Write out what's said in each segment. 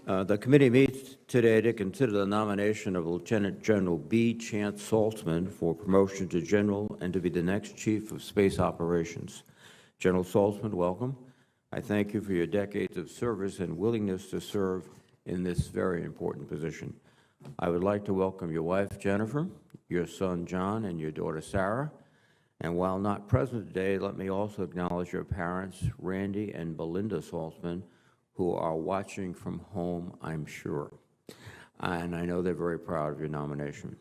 The committee meets today to consider the nomination of Lieutenant General B. Chance Saltzman for promotion to general and to be the next Chief of Space Operations. General Saltzman, welcome. I thank you for your decades of service and willingness to serve in this very important position. I would like to welcome your wife, Jennifer, your son, John, and your daughter, Sarah. And while not present today, let me also acknowledge your parents, Randy and Belinda Saltzman, who are watching from home, I'm sure. And I know they're very proud of your nomination.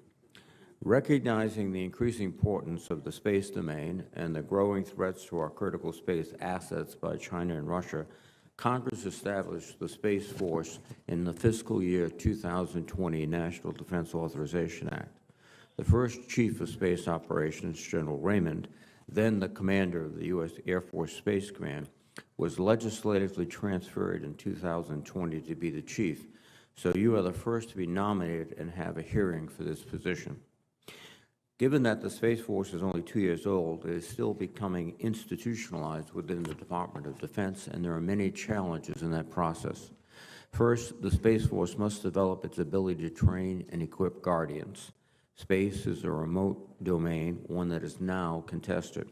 Recognizing the increasing importance of the space domain and the growing threats to our critical space assets by China and Russia, Congress established the Space Force in the fiscal year 2020 National Defense Authorization Act. The first Chief of Space Operations, General Raymond, then the commander of the U.S. Air Force Space Command, was legislatively transferred in 2020 to be the chief, so you are the first to be nominated and have a hearing for this position. Given that the Space Force is only 2 years old, it is still becoming institutionalized within the Department of Defense, and there are many challenges in that process. First, the Space Force must develop its ability to train and equip Guardians. Space is a remote domain, one that is now contested.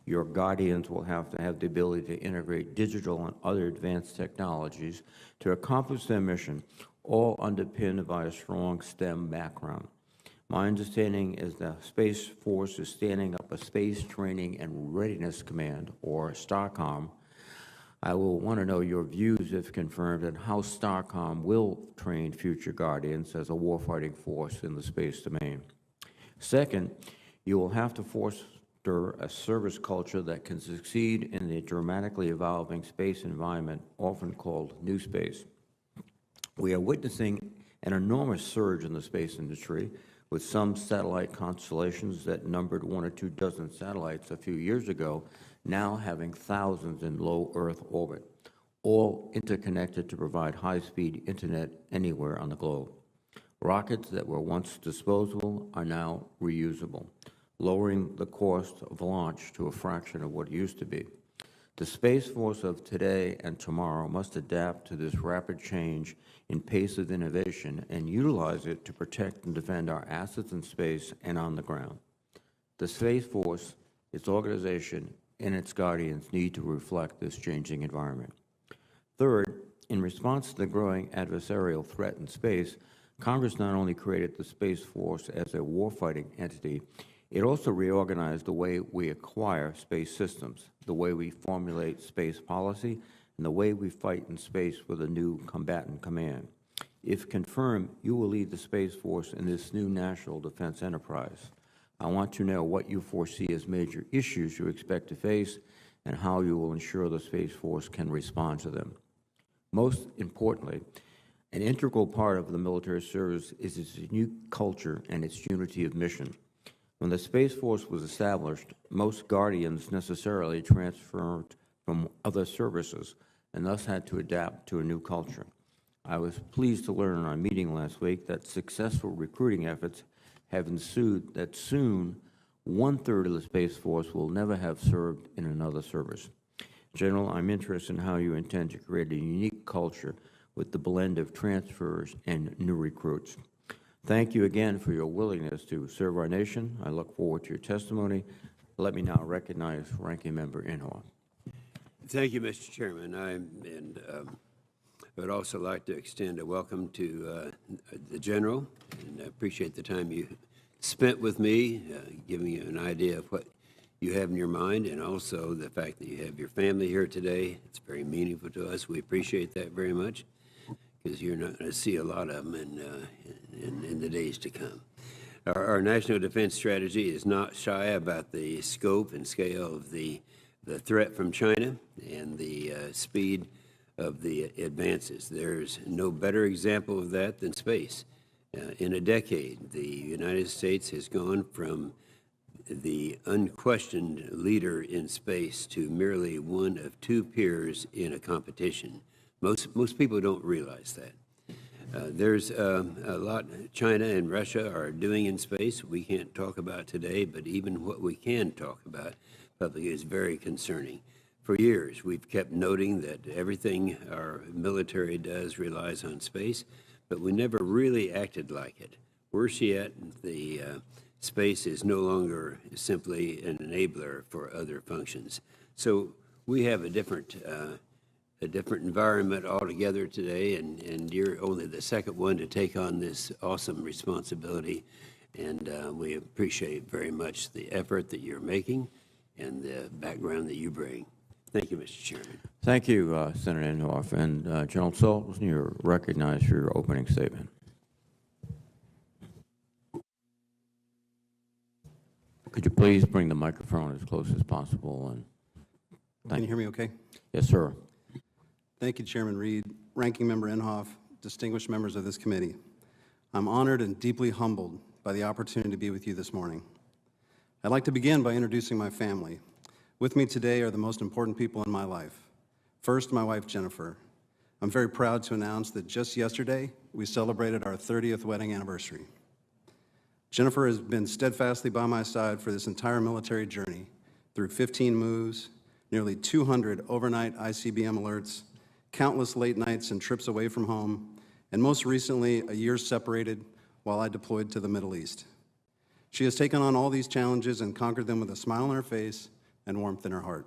Your Guardians will have to have the ability to integrate digital and other advanced technologies to accomplish their mission, all underpinned by a strong STEM background. My understanding is the Space Force is standing up a Space Training and Readiness Command, or STARCOM. I will want to know your views, if confirmed, on how STARCOM will train future Guardians as a warfighting force in the space domain. Second, you will have to foster a service culture that can succeed in the dramatically evolving space environment, often called new space. We are witnessing an enormous surge in the space industry, with some satellite constellations that numbered 1 or 2 dozen satellites a few years ago now having thousands in low Earth orbit, all interconnected to provide high-speed internet anywhere on the globe. Rockets that were once disposable are now reusable, lowering the cost of launch to a fraction of what it used to be. The Space Force of today and tomorrow must adapt to this rapid change in pace of innovation and utilize it to protect and defend our assets in space and on the ground. The Space Force, its organization, and its Guardians need to reflect this changing environment. Third, in response to the growing adversarial threat in space, Congress not only created the Space Force as a warfighting entity, it also reorganized the way we acquire space systems, the way we formulate space policy, and the way we fight in space with a new combatant command. If confirmed, you will lead the Space Force in this new national defense enterprise. I want to know what you foresee as major issues you expect to face and how you will ensure the Space Force can respond to them. Most importantly, an integral part of the military service is its unique culture and its unity of mission. When the Space Force was established, most Guardians necessarily transferred from other services and thus had to adapt to a new culture. I was pleased to learn in our meeting last week that successful recruiting efforts have ensued that soon 1/3 of the Space Force will never have served in another service. General, I'm interested in how you intend to create a unique culture with the blend of transfers and new recruits. Thank you again for your willingness to serve our nation. I look forward to your testimony. Let me now recognize Ranking Member Inhofe. Thank you, Mr. Chairman. I would also like to extend a welcome to the General, and I appreciate the time you spent with me, giving you an idea of what you have in your mind, and also the fact that you have your family here today. It's very meaningful to us. We appreciate that very much, because you're not going to see a lot of them in the days to come. Our national defense strategy is not shy about the scope and scale of the threat from China and the speed of the advances. There's no better example of that than space. In a decade, the United States has gone from the unquestioned leader in space to merely one of 2 peers in a competition. Most people don't realize that. There's a lot China and Russia are doing in space we can't talk about today, but even what we can talk about publicly is very concerning. For years, we've kept noting that everything our military does relies on space, but we never really acted like it. Worse yet, the space is no longer simply an enabler for other functions. So we have a different environment altogether today, and you're only the second one to take on this awesome responsibility. And we appreciate very much the effort that you're making and the background that you bring. Thank you, Mr. Chairman. Thank you, Senator Inhofe. And General Saltzman, you're recognized for your opening statement. Could you please bring the microphone as close as possible? And Can you hear me okay? Yes, sir. Thank you, Chairman Reed, Ranking Member Inhofe, distinguished members of this committee. I'm honored and deeply humbled by the opportunity to be with you this morning. I'd like to begin by introducing my family. With me today are the most important people in my life. First, my wife, Jennifer. I'm very proud to announce that just yesterday, we celebrated our 30th wedding anniversary. Jennifer has been steadfastly by my side for this entire military journey, through 15 moves, nearly 200 overnight ICBM alerts, countless late nights and trips away from home, and most recently, a year separated while I deployed to the Middle East. She has taken on all these challenges and conquered them with a smile on her face and warmth in her heart.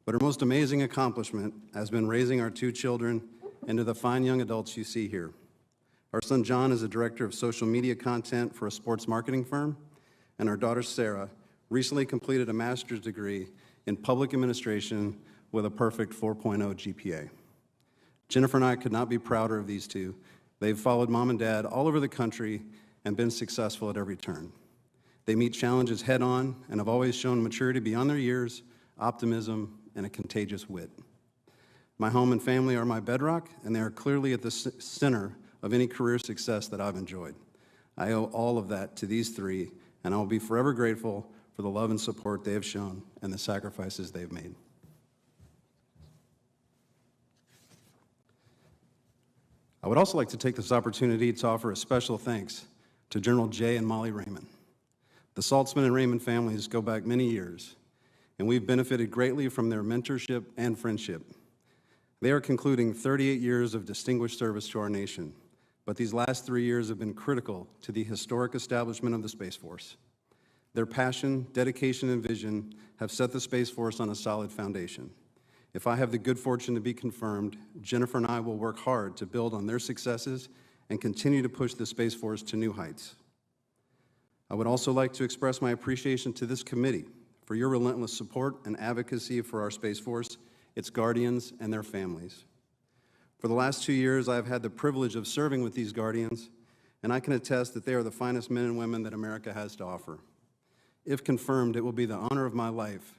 But her most amazing accomplishment has been raising our 2 children into the fine young adults you see here. Our son John is a director of social media content for a sports marketing firm, and our daughter Sarah recently completed a master's degree in public administration with a perfect 4.0 GPA. Jennifer and I could not be prouder of these two. They've followed mom and dad all over the country and been successful at every turn. They meet challenges head on and have always shown maturity beyond their years, optimism, and a contagious wit. My home and family are my bedrock, and they are clearly at the center of any career success that I've enjoyed. I owe all of that to these 3, and I will be forever grateful for the love and support they have shown and the sacrifices they've made. I would also like to take this opportunity to offer a special thanks to General Jay and Molly Raymond. The Saltzman and Raymond families go back many years, and we've benefited greatly from their mentorship and friendship. They are concluding 38 years of distinguished service to our nation, but these last 3 years have been critical to the historic establishment of the Space Force. Their passion, dedication, and vision have set the Space Force on a solid foundation. If I have the good fortune to be confirmed, Jennifer and I will work hard to build on their successes and continue to push the Space Force to new heights. I would also like to express my appreciation to this committee for your relentless support and advocacy for our Space Force, its guardians, and their families. For the last 2 years, I have had the privilege of serving with these guardians, and I can attest that they are the finest men and women that America has to offer. If confirmed, it will be the honor of my life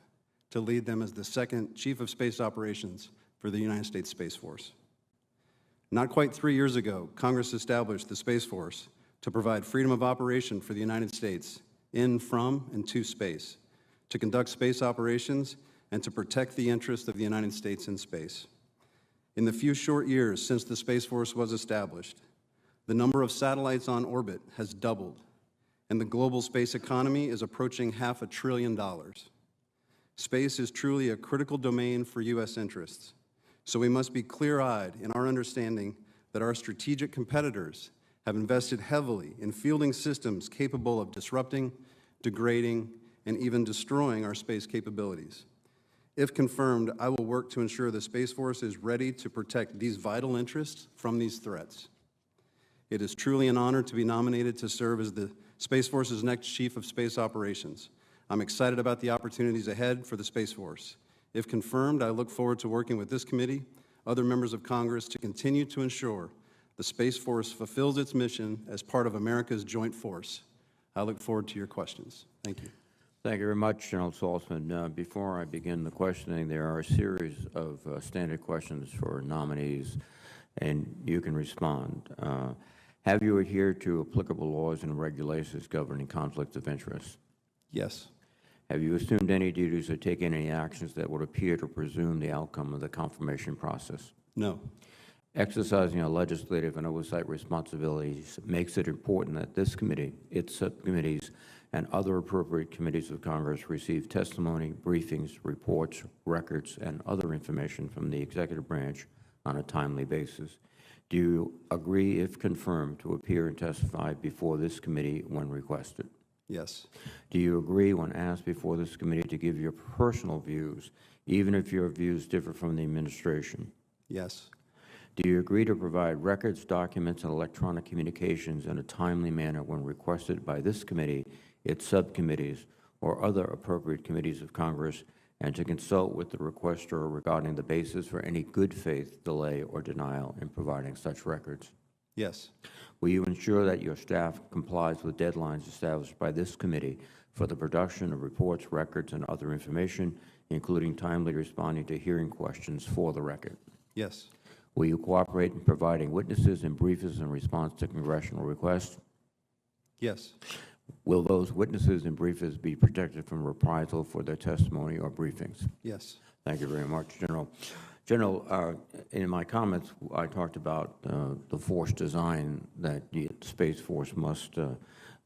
to lead them as the 2nd Chief of Space Operations for the United States Space Force. Not quite 3 years ago, Congress established the Space Force to provide freedom of operation for the United States in, from, and to space, to conduct space operations, and to protect the interests of the United States in space. In the few short years since the Space Force was established, the number of satellites on orbit has doubled, and the global space economy is approaching $500 billion. Space is truly a critical domain for U.S. interests, so we must be clear-eyed in our understanding that our strategic competitors have invested heavily in fielding systems capable of disrupting, degrading, and even destroying our space capabilities. If confirmed, I will work to ensure the Space Force is ready to protect these vital interests from these threats. It is truly an honor to be nominated to serve as the Space Force's next Chief of Space Operations. I'm excited about the opportunities ahead for the Space Force. If confirmed, I look forward to working with this committee, other members of Congress, to continue to ensure the Space Force fulfills its mission as part of America's joint force. I look forward to your questions. Thank you. Thank you very much, General Saltzman. Before I begin the questioning, there are a series of standard questions for nominees, and you can respond. Have you adhered to applicable laws and regulations governing conflicts of interest? Yes. Have you assumed any duties or taken any actions that would appear to presume the outcome of the confirmation process? No. Exercising our legislative and oversight responsibilities makes it important that this committee, its subcommittees, and other appropriate committees of Congress receive testimony, briefings, reports, records, and other information from the executive branch on a timely basis. Do you agree, if confirmed, to appear and testify before this committee when requested? Yes. Do you agree, when asked before this committee, to give your personal views, even if your views differ from the administration? Yes. Do you agree to provide records, documents, and electronic communications in a timely manner when requested by this committee, its subcommittees, or other appropriate committees of Congress, and to consult with the requester regarding the basis for any good faith delay or denial in providing such records? Yes. Will you ensure that your staff complies with deadlines established by this committee for the production of reports, records, and other information, including timely responding to hearing questions for the record? Yes. Will you cooperate in providing witnesses and briefings in response to congressional requests? Yes. Will those witnesses and briefers be protected from reprisal for their testimony or briefings? Yes. Thank you very much, General. General, in my comments, I talked about the force design that the Space Force must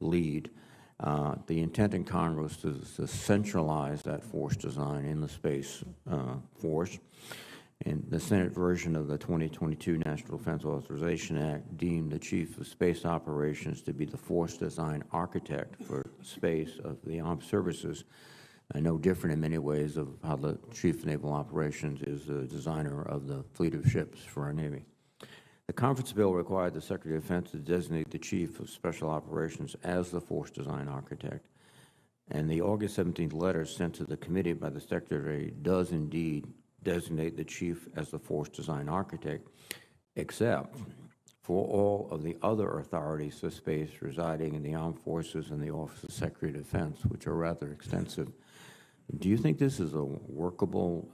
lead. The intent in Congress is to centralize that force design in the Space Force. And the Senate version of the 2022 National Defense Authorization Act deemed the Chief of Space Operations to be the force design architect for space of the armed services, no different in many ways of how the Chief of Naval Operations is the designer of the fleet of ships for our Navy. The conference bill required the Secretary of Defense to designate the Chief of Special Operations as the force design architect. And the August 17th letter sent to the committee by the Secretary does indeed designate the Chief as the force design architect, except for all of the other authorities for space residing in the armed forces and the Office of Secretary of Defense, which are rather extensive. Do you think this is a workable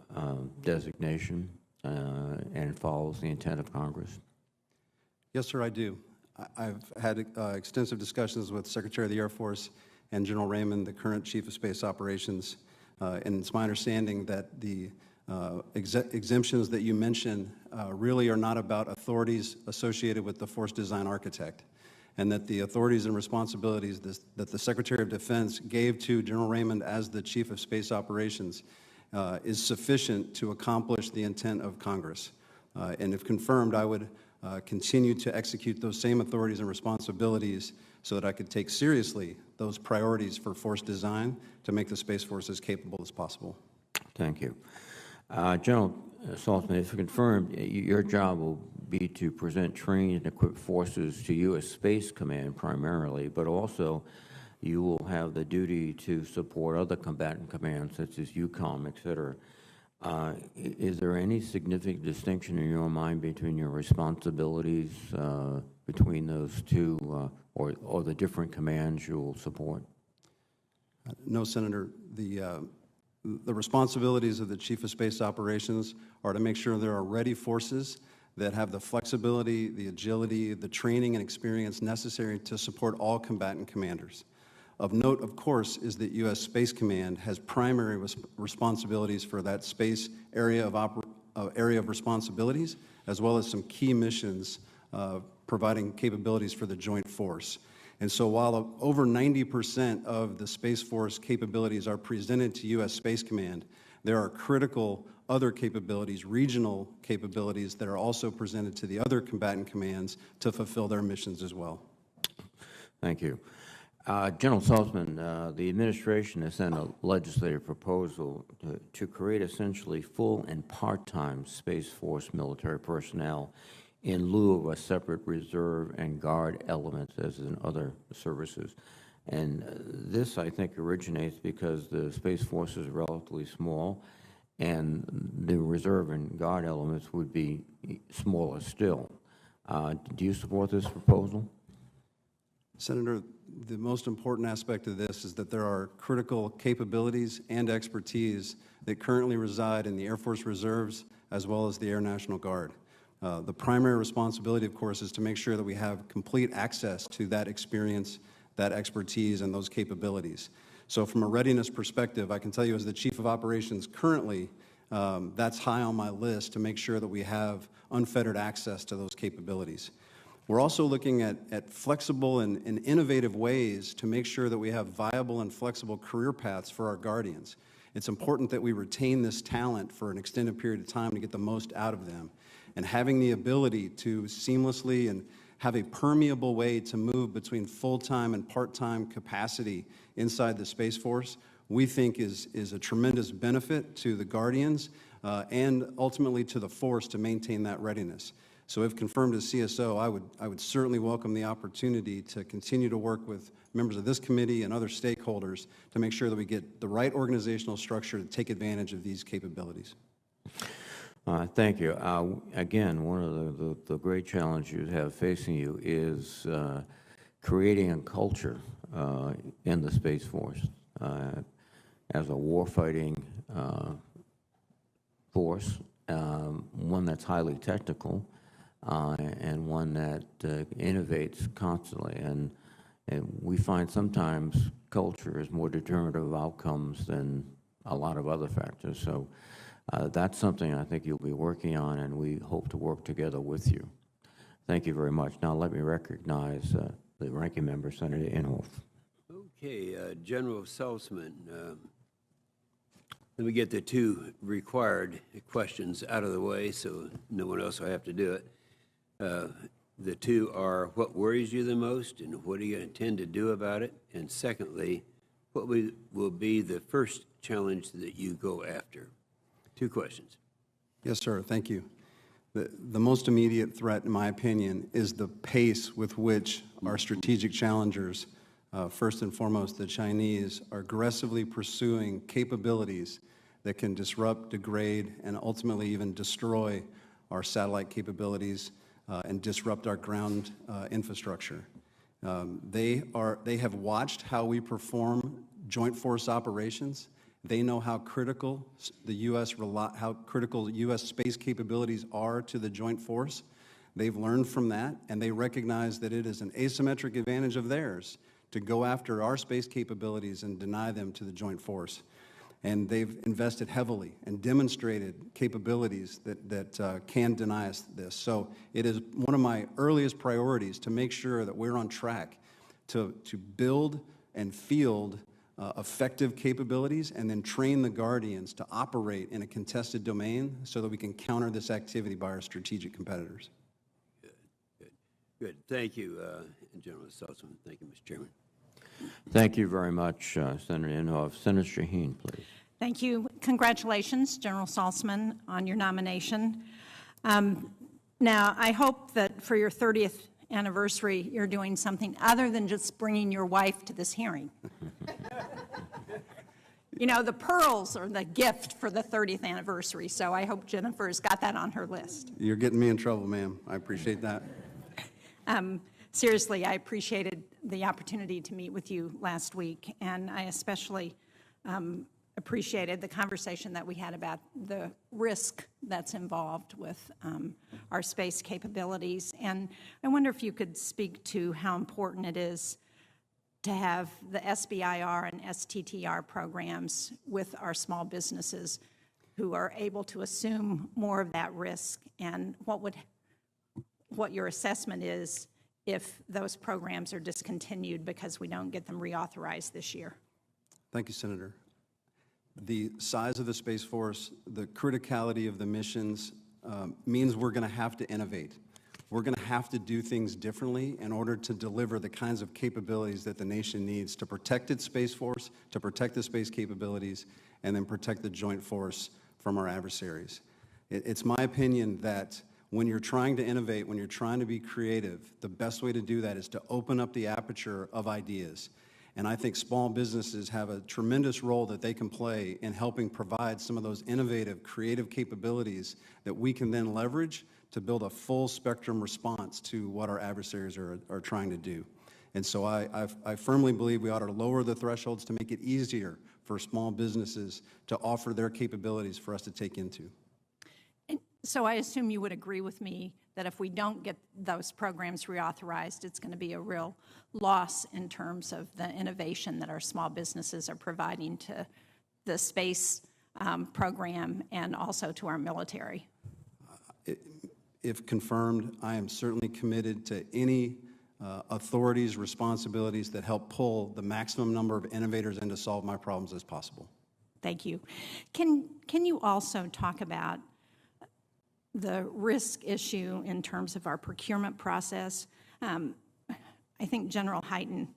designation and follows the intent of Congress? Yes, sir, I do. I've had extensive discussions with Secretary of the Air Force and General Raymond, the current Chief of Space Operations, and it's my understanding that the exemptions that you mentioned really are not about authorities associated with the force design architect, and that the authorities and responsibilities that the Secretary of Defense gave to General Raymond as the Chief of Space Operations is sufficient to accomplish the intent of Congress. And if confirmed, I would continue to execute those same authorities and responsibilities so that I could take seriously those priorities for force design to make the Space Force as capable as possible. Thank you. General Saltzman, if confirmed, your job will be to present trained and equipped forces to U.S. Space Command primarily, but also you will have the duty to support other combatant commands such as EUCOM, et cetera. Is there any significant distinction in your mind between your responsibilities between those two or the different commands you will support? No, Senator. The responsibilities of the Chief of Space Operations are to make sure there are ready forces that have the flexibility, the agility, the training and experience necessary to support all combatant commanders. Of note, of course, is that U.S. Space Command has primary responsibilities for that space area of responsibilities, as well as some key missions providing capabilities for the Joint Force. And so while over 90% of the Space Force capabilities are presented to U.S. Space Command, there are critical other capabilities, regional capabilities, that are also presented to the other combatant commands to fulfill their missions as well. Thank you. General Saltzman, the administration has sent a legislative proposal to create essentially full and part-time Space Force military personnel in lieu of a separate reserve and guard element as in other services. And this, I think, originates because the Space Force is relatively small, and the reserve and guard elements would be smaller still. Do you support this proposal? Senator, the most important aspect of this is that there are critical capabilities and expertise that currently reside in the Air Force Reserves as well as the Air National Guard. The primary responsibility, of course, is to make sure that we have complete access to that experience, that expertise, and those capabilities. So from a readiness perspective, I can tell you as the Chief of Operations currently, that's high on my list to make sure that we have unfettered access to those capabilities. We're also looking at flexible and innovative ways to make sure that we have viable and flexible career paths for our guardians. It's important that we retain this talent for an extended period of time to get the most out of them. And having the ability to seamlessly and have a permeable way to move between full-time and part-time capacity inside the Space Force, we think is a tremendous benefit to the guardians and ultimately to the force to maintain that readiness. So if confirmed as CSO, I would certainly welcome the opportunity to continue to work with members of this committee and other stakeholders to make sure that we get the right organizational structure to take advantage of these capabilities. Thank you. Again, one of the great challenges you have facing you is creating a culture in the Space Force as a warfighting force, one that's highly technical, and one that innovates constantly. And we find sometimes culture is more determinative of outcomes than a lot of other factors. So that's something I think you'll be working on, and we hope to work together with you. Thank you very much. Now let me recognize the ranking member, Senator Inhofe. Okay, General Saltzman, let me get the two required questions out of the way so no one else will have to do it. The two are, what worries you the most, and what do you intend to do about it? And secondly, what will be the first challenge that you go after? Two questions. Yes, sir. Thank you. The most immediate threat, in my opinion, is the pace with which our strategic challengers, first and foremost the Chinese, are aggressively pursuing capabilities that can disrupt, degrade, and ultimately even destroy our satellite capabilities and disrupt our ground infrastructure. They have watched how we perform joint force operations. They know how critical the U.S. space capabilities are to the joint force. They've learned from that, and they recognize that it is an asymmetric advantage of theirs to go after our space capabilities and deny them to the joint force. And they've invested heavily and demonstrated capabilities that can deny us this. So it is one of my earliest priorities to make sure that we're on track to build and field effective capabilities and then train the Guardians to operate in a contested domain so that we can counter this activity by our strategic competitors. Good. Thank you, General Saltzman. Thank you, Mr. Chairman. Thank you very much, Senator Inhofe. Senator Shaheen, please. Thank you. Congratulations, General Saltzman, on your nomination. Now, I hope that for your 30th anniversary, you're doing something other than just bringing your wife to this hearing. You know, the pearls are the gift for the 30th anniversary, so I hope Jennifer's got that on her list. You're getting me in trouble, ma'am. I appreciate that. Seriously, I appreciated the opportunity to meet with you last week, and I especially appreciated the conversation that we had about the risk that's involved with our space capabilities. And I wonder if you could speak to how important it is to have the SBIR and STTR programs with our small businesses who are able to assume more of that risk, and what your assessment is if those programs are discontinued because we don't get them reauthorized this year. Thank you, Senator. The size of the Space Force, the criticality of the missions means we're going to have to innovate. We're going to have to do things differently in order to deliver the kinds of capabilities that the nation needs to protect its Space Force, to protect the space capabilities, and then protect the joint force from our adversaries. It's my opinion that when you're trying to innovate, when you're trying to be creative, the best way to do that is to open up the aperture of ideas. And I think small businesses have a tremendous role that they can play in helping provide some of those innovative, creative capabilities that we can then leverage to build a full spectrum response to what our adversaries are trying to do. And so I firmly believe we ought to lower the thresholds to make it easier for small businesses to offer their capabilities for us to take into. So I assume you would agree with me that if we don't get those programs reauthorized, it's going to be a real loss in terms of the innovation that our small businesses are providing to the space program and also to our military. if confirmed, I am certainly committed to any authorities, responsibilities that help pull the maximum number of innovators in to solve my problems as possible. Thank you. Can you also talk about the risk issue in terms of our procurement process? I think General Hyten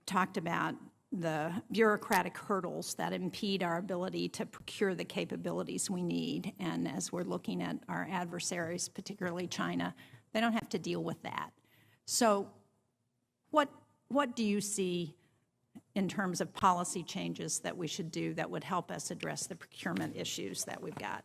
talked about the bureaucratic hurdles that impede our ability to procure the capabilities we need. And as we're looking at our adversaries, particularly China, they don't have to deal with that. So what do you see in terms of policy changes that we should do that would help us address the procurement issues that we've got?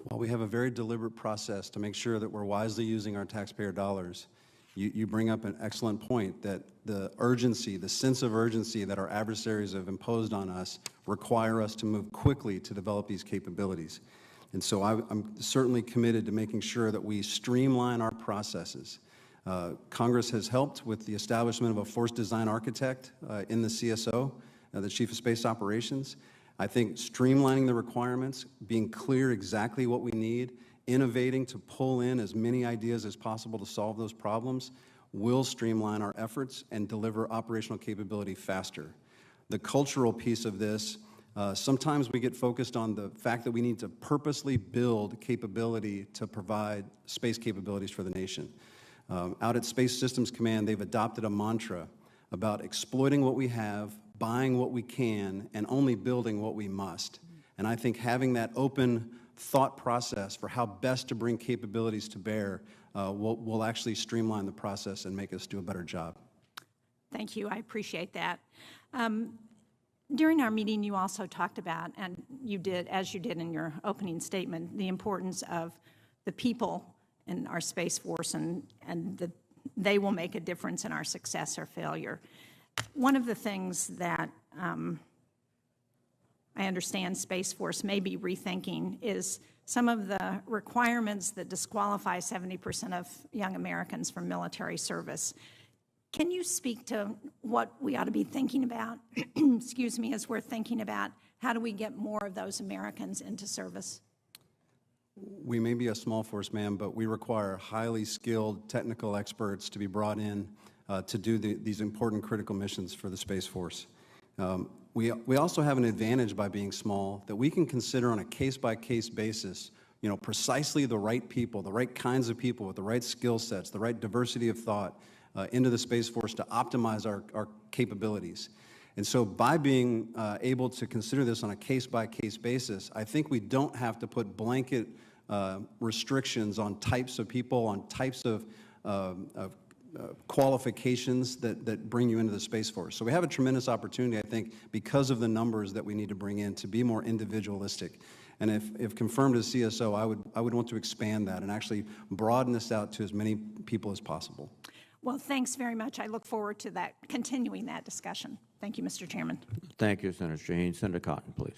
Well, we have a very deliberate process to make sure that we're wisely using our taxpayer dollars. You bring up an excellent point that the urgency, the sense of urgency that our adversaries have imposed on us require us to move quickly to develop these capabilities. And so I'm certainly committed to making sure that we streamline our processes. Congress has helped with the establishment of a force design architect in the CSO, the Chief of Space Operations. I think streamlining the requirements, being clear exactly what we need, innovating to pull in as many ideas as possible to solve those problems will streamline our efforts and deliver operational capability faster. The cultural piece of this, sometimes we get focused on the fact that we need to purposely build capability to provide space capabilities for the nation. Out at Space Systems Command, they've adopted a mantra about exploiting what we have, buying what we can, and only building what we must. And I think having that open thought process for how best to bring capabilities to bear will actually streamline the process and make us do a better job. Thank you. I appreciate that. During our meeting, you also talked about, and you did, as you did in your opening statement, the importance of the people in our Space Force and that they will make a difference in our success or failure. One of the things that I understand Space Force may be rethinking is some of the requirements that disqualify 70% of young Americans from military service. Can you speak to what we ought to be thinking about, excuse me, as we're thinking about how do we get more of those Americans into service? We may be a small force, ma'am, but we require highly skilled technical experts to be brought in to do these important critical missions for the Space Force. We also have an advantage by being small that we can consider on a case-by-case basis, precisely the right people, the right kinds of people with the right skill sets, the right diversity of thought into the Space Force to optimize our capabilities. And so by being able to consider this on a case-by-case basis, I think we don't have to put blanket restrictions on types of people, on types of qualifications that bring you into the Space Force. So we have a tremendous opportunity, I think, because of the numbers that we need to bring in to be more individualistic. And if confirmed as CSO, I would want to expand that and actually broaden this out to as many people as possible. Well, thanks very much. I look forward to that, continuing that discussion. Thank you, Mr. Chairman. Thank you, Senator Shaheen. Senator Cotton, please.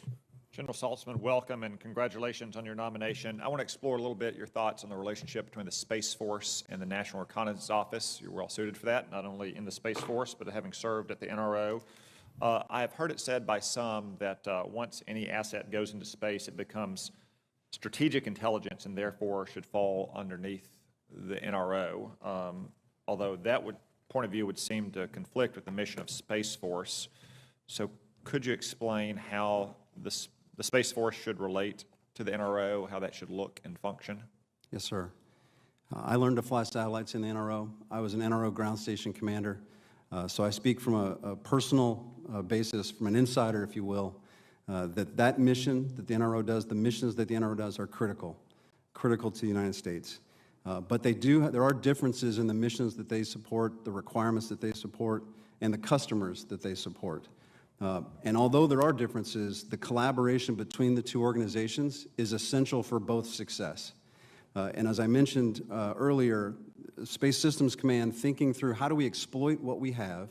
General Saltzman, welcome and congratulations on your nomination. I want to explore a little bit your thoughts on the relationship between the Space Force and the National Reconnaissance Office. You're well suited for that, not only in the Space Force, but having served at the NRO. I have heard it said by some that once any asset goes into space, it becomes strategic intelligence and therefore should fall underneath the NRO. Although that point of view would seem to conflict with the mission of Space Force. So could you explain how the Space Force should relate to the NRO, how that should look and function? Yes, sir. I learned to fly satellites in the NRO. I was an NRO ground station commander. So I speak from a personal basis, from an insider, if you will, that mission that the NRO does, the missions that the NRO does are critical to the United States. But there are differences in the missions that they support, the requirements that they support, and the customers that they support. And although there are differences, the collaboration between the two organizations is essential for both success. And as I mentioned earlier, Space Systems Command thinking through how do we exploit what we have,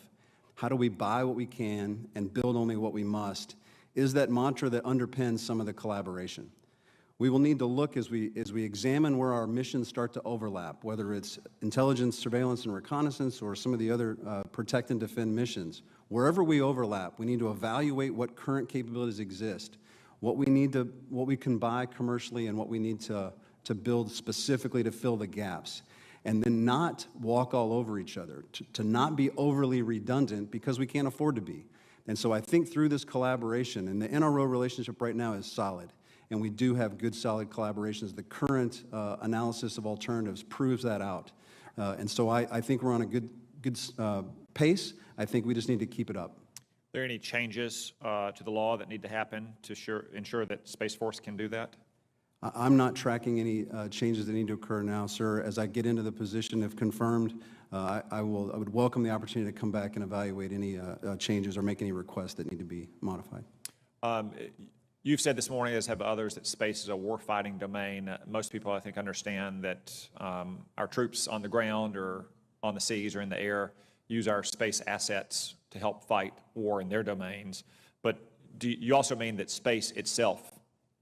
how do we buy what we can, and build only what we must, is that mantra that underpins some of the collaboration. We will need to look as we examine where our missions start to overlap, whether it's intelligence, surveillance, and reconnaissance, or some of the other protect and defend missions. Wherever we overlap, we need to evaluate what current capabilities exist, what we can buy commercially, and what we need to to build specifically to fill the gaps, and then not walk all over each other, to not be overly redundant because we can't afford to be. And so I think through this collaboration, and the NRO relationship right now is solid, and we do have good, solid collaborations. The current analysis of alternatives proves that out. And so I think we're on a good pace. I think we just need to keep it up. Are there any changes to the law that need to happen to ensure that Space Force can do that? I'm not tracking any changes that need to occur now, sir. As I get into the position, if confirmed, I would welcome the opportunity to come back and evaluate any changes or make any requests that need to be modified. You've said this morning, as have others, that space is a war-fighting domain. Most people, I think, understand that our troops on the ground or on the seas or in the air use our space assets to help fight war in their domains. But do you also mean that space itself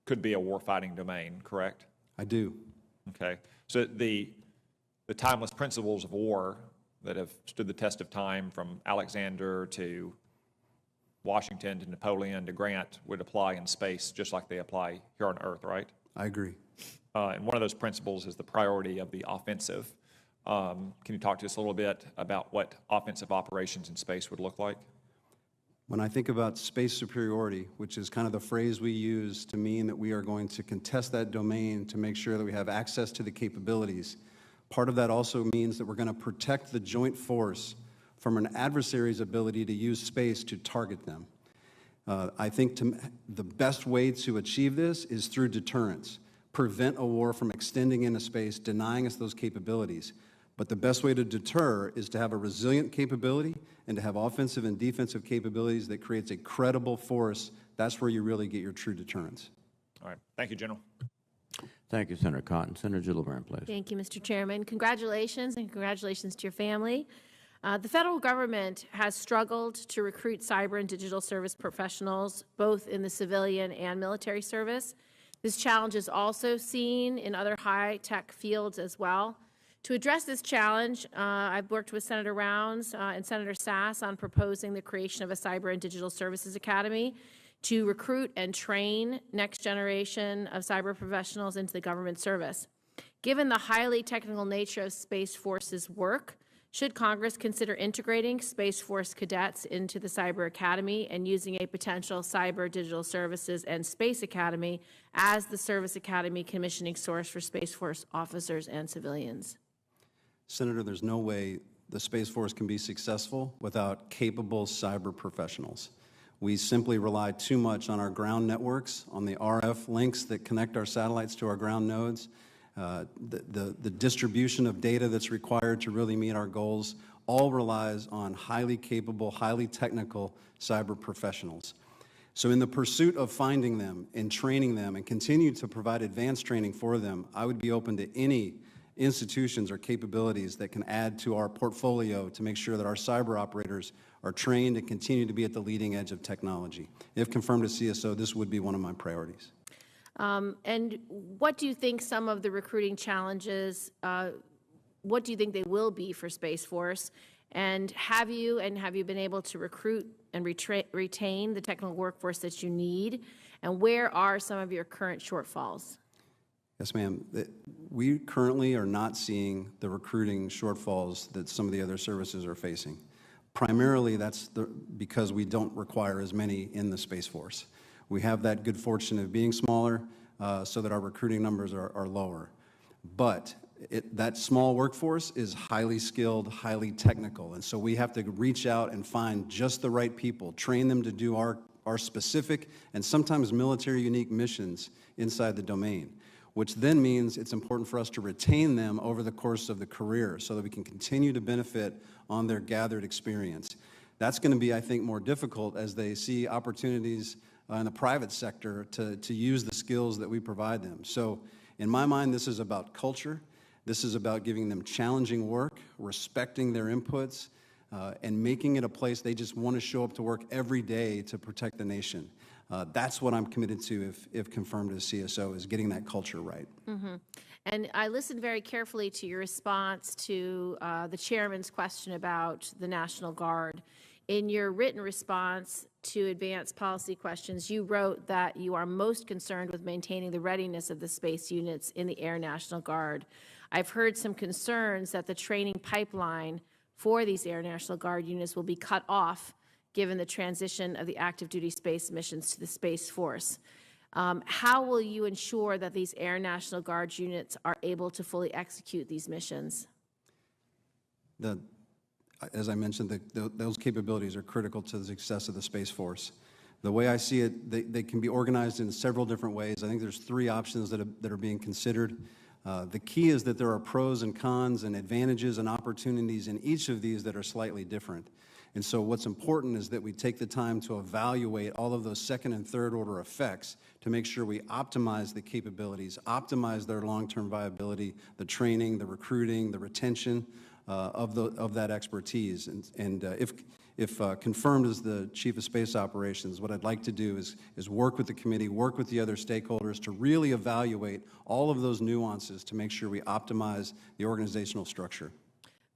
could be a war-fighting domain, correct? I do. Okay. So the timeless principles of war that have stood the test of time, from Alexander to Washington to Napoleon to Grant, would apply in space just like they apply here on Earth, right? I agree. And one of those principles is the priority of the offensive. Can you talk to us a little bit about what offensive operations in space would look like? When I think about space superiority, which is kind of the phrase we use to mean that we are going to contest that domain to make sure that we have access to the capabilities, part of that also means that we're going to protect the joint force from an adversary's ability to use space to target them. I think the best way to achieve this is through deterrence. Prevent a war from extending into space, denying us those capabilities. But the best way to deter is to have a resilient capability and to have offensive and defensive capabilities that creates a credible force. That's where you really get your true deterrence. All right. Thank you, General. Thank you, Senator Cotton. Senator Gillibrand, please. Thank you, Mr. Chairman. Congratulations, and congratulations to your family. The federal government has struggled to recruit cyber and digital service professionals, both in the civilian and military service. This challenge is also seen in other high-tech fields as well. To address this challenge, I've worked with Senator Rounds and Senator Sass on proposing the creation of a Cyber and Digital Services Academy to recruit and train next generation of cyber professionals into the government service. Given the highly technical nature of Space Force's work, should Congress consider integrating Space Force cadets into the Cyber Academy and using a potential Cyber Digital Services and Space Academy as the Service Academy commissioning source for Space Force officers and civilians? Senator, there's no way the Space Force can be successful without capable cyber professionals. We simply rely too much on our ground networks, on the RF links that connect our satellites to our ground nodes. The distribution of data that's required to really meet our goals all relies on highly capable, highly technical cyber professionals. So in the pursuit of finding them and training them and continue to provide advanced training for them, I would be open to any institutions or capabilities that can add to our portfolio to make sure that our cyber operators are trained and continue to be at the leading edge of technology. If confirmed as CSO, this would be one of my priorities. And what do you think some of the recruiting challenges, what do you think they will be for Space Force? And have you been able to recruit and retain the technical workforce that you need? And where are some of your current shortfalls? Yes, ma'am. We currently are not seeing the recruiting shortfalls that some of the other services are facing. Primarily, that's because we don't require as many in the Space Force. We have that good fortune of being smaller so that our recruiting numbers are lower. But that small workforce is highly skilled, highly technical, and so we have to reach out and find just the right people, train them to do our specific and sometimes military unique missions inside the domain, which then means it's important for us to retain them over the course of the career so that we can continue to benefit on their gathered experience. That's going to be, I think, more difficult as they see opportunities in the private sector to use the skills that we provide them. So in my mind, this is about culture. This is about giving them challenging work, respecting their inputs, and making it a place they just want to show up to work every day to protect the nation. That's what I'm committed to if confirmed as CSO, is getting that culture right. Mm-hmm. And I listened very carefully to your response to the chairman's question about the National Guard. In your written response to advanced policy questions, you wrote that you are most concerned with maintaining the readiness of the space units in the Air National Guard. I've heard some concerns that the training pipeline for these Air National Guard units will be cut off given the transition of the active duty space missions to the Space Force. How will you ensure that these Air National Guard units are able to fully execute these missions? As I mentioned, those capabilities are critical to the success of the Space Force. The way I see it, they can be organized in several different ways. I think there's three options that are being considered. The key is that there are pros and cons and advantages and opportunities in each of these that are slightly different. And so what's important is that we take the time to evaluate all of those second and third order effects to make sure we optimize the capabilities, optimize their long-term viability, the training, the recruiting, the retention of that expertise. And if confirmed as the Chief of Space Operations, what I'd like to do is work with the committee, work with the other stakeholders to really evaluate all of those nuances to make sure we optimize the organizational structure.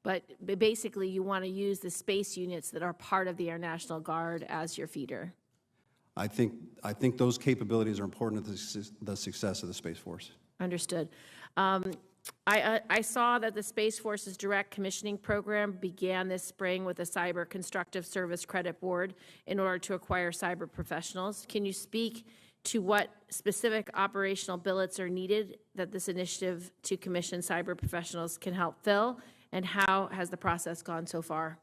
But basically, you want to use the space units that are part of the Air National Guard as your feeder. I think those capabilities are important to the success of the Space Force. Understood. I saw that the Space Force's direct commissioning program began this spring with a Cyber Constructive Service Credit Board in order to acquire cyber professionals. Can you speak to what specific operational billets are needed that this initiative to commission cyber professionals can help fill, and how has the process gone so far?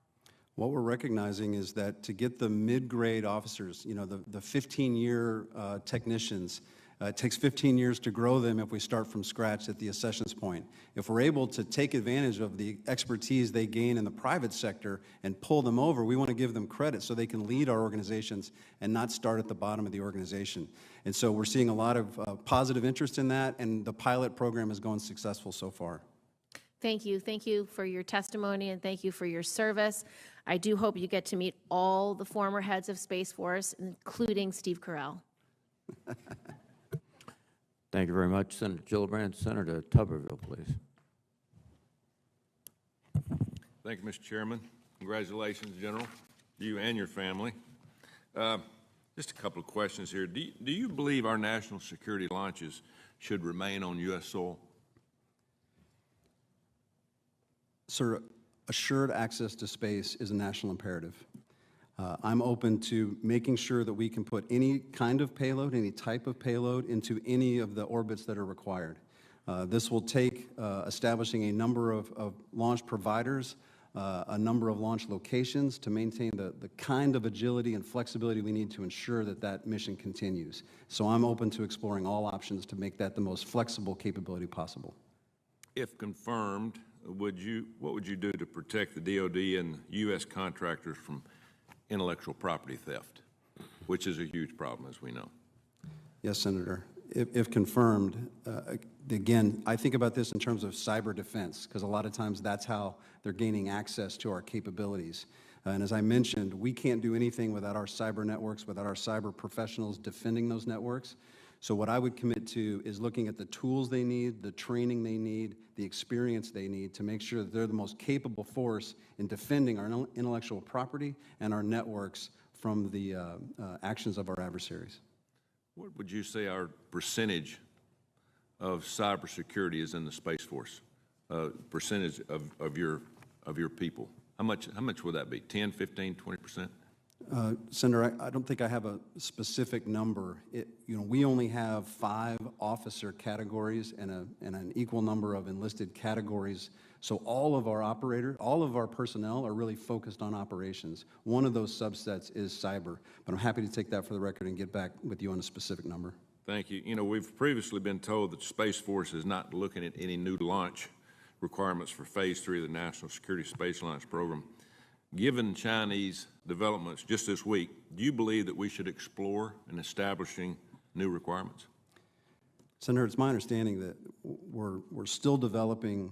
What we're recognizing is that to get the mid-grade officers, you know, the 15-year technicians, it takes 15 years to grow them if we start from scratch at the accessions point. If we're able to take advantage of the expertise they gain in the private sector and pull them over, we want to give them credit so they can lead our organizations and not start at the bottom of the organization. And so we're seeing a lot of positive interest in that, and the pilot program has gone successful so far. Thank you. Thank you for your testimony, and thank you for your service. I do hope you get to meet all the former heads of Space Force, including Steve Carell. Thank you very much, Senator Gillibrand. Senator Tuberville, please. Thank you, Mr. Chairman. Congratulations, General, you and your family. Just a couple of questions here. Do you believe our national security launches should remain on U.S. soil? Sir, assured access to space is a national imperative. I'm open to making sure that we can put any kind of payload, any type of payload into any of the orbits that are required. This will take establishing a number of launch providers, a number of launch locations to maintain the kind of agility and flexibility we need to ensure that that mission continues. So I'm open to exploring all options to make that the most flexible capability possible. If confirmed, what would you do to protect the DoD and U.S. contractors from intellectual property theft, which is a huge problem, as we know? Yes, Senator. If confirmed, again, I think about this in terms of cyber defense, because a lot of times that's how they're gaining access to our capabilities. And as I mentioned, we can't do anything without our cyber networks, without our cyber professionals defending those networks. So what I would commit to is looking at the tools they need, the training they need, the experience they need to make sure that they're the most capable force in defending our intellectual property and our networks from the actions of our adversaries. What would you say our percentage of cybersecurity is in the Space Force? Percentage of your people? How much would that be? 10, 15, 20%? Senator, I don't think I have a specific number. We only have 5 officer categories and an equal number of enlisted categories. So all of our operators, all of our personnel are really focused on operations. One of those subsets is cyber, but I'm happy to take that for the record and get back with you on a specific number. Thank you. You know, we've previously been told that the Space Force is not looking at any new launch requirements for Phase 3 of the National Security Space Launch Program. Given Chinese developments just this week, do you believe that we should explore in establishing new requirements? Senator, it's my understanding that we're still developing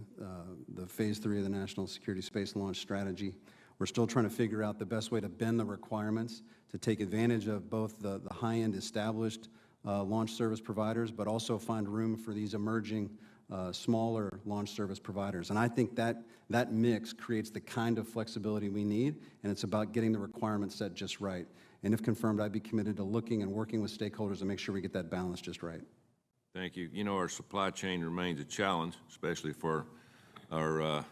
the Phase 3 of the National Security Space Launch Strategy. We're still trying to figure out the best way to bend the requirements to take advantage of both the high-end established launch service providers, but also find room for these emerging smaller launch service providers. And I think that mix creates the kind of flexibility we need, and it's about getting the requirements set just right. And if confirmed, I'd be committed to looking and working with stakeholders to make sure we get that balance just right. Thank you. You know, our supply chain remains a challenge, especially for our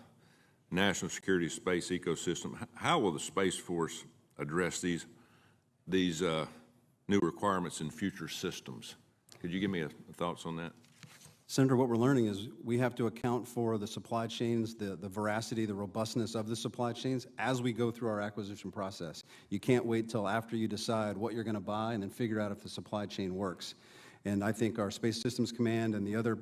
national security space ecosystem. How will the Space Force address these new requirements in future systems? Could you give me thoughts on that? Senator, what we're learning is we have to account for the supply chains, the veracity, the robustness of the supply chains as we go through our acquisition process. You can't wait till after you decide what you're going to buy and then figure out if the supply chain works. And I think our Space Systems Command and the other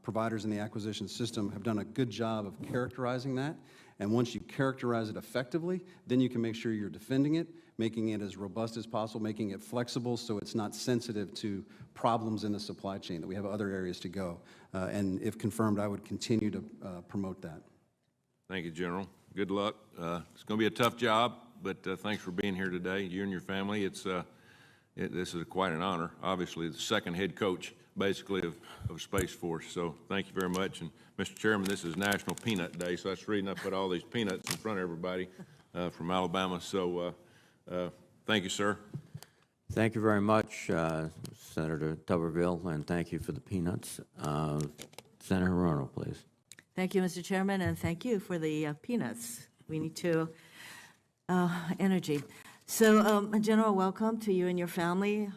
providers in the acquisition system have done a good job of characterizing that. And once you characterize it effectively, then you can make sure you're defending it, making it as robust as possible, making it flexible so it's not sensitive to problems in the supply chain, that we have other areas to go. And if confirmed, I would continue to promote that. Thank you, General. Good luck. It's going to be a tough job, but thanks for being here today, you and your family. This is quite an honor. Obviously, the second head coach, basically, of Space Force. So thank you very much. And Mr. Chairman, this is National Peanut Day, so that's the reason I put all these peanuts in front of everybody from Alabama. So thank you, sir. Thank you very much, Senator Tuberville, and thank you for the peanuts. Senator Hirono, please. Thank you, Mr. Chairman, and thank you for the peanuts. We need to energy. So, General, welcome to you and your family.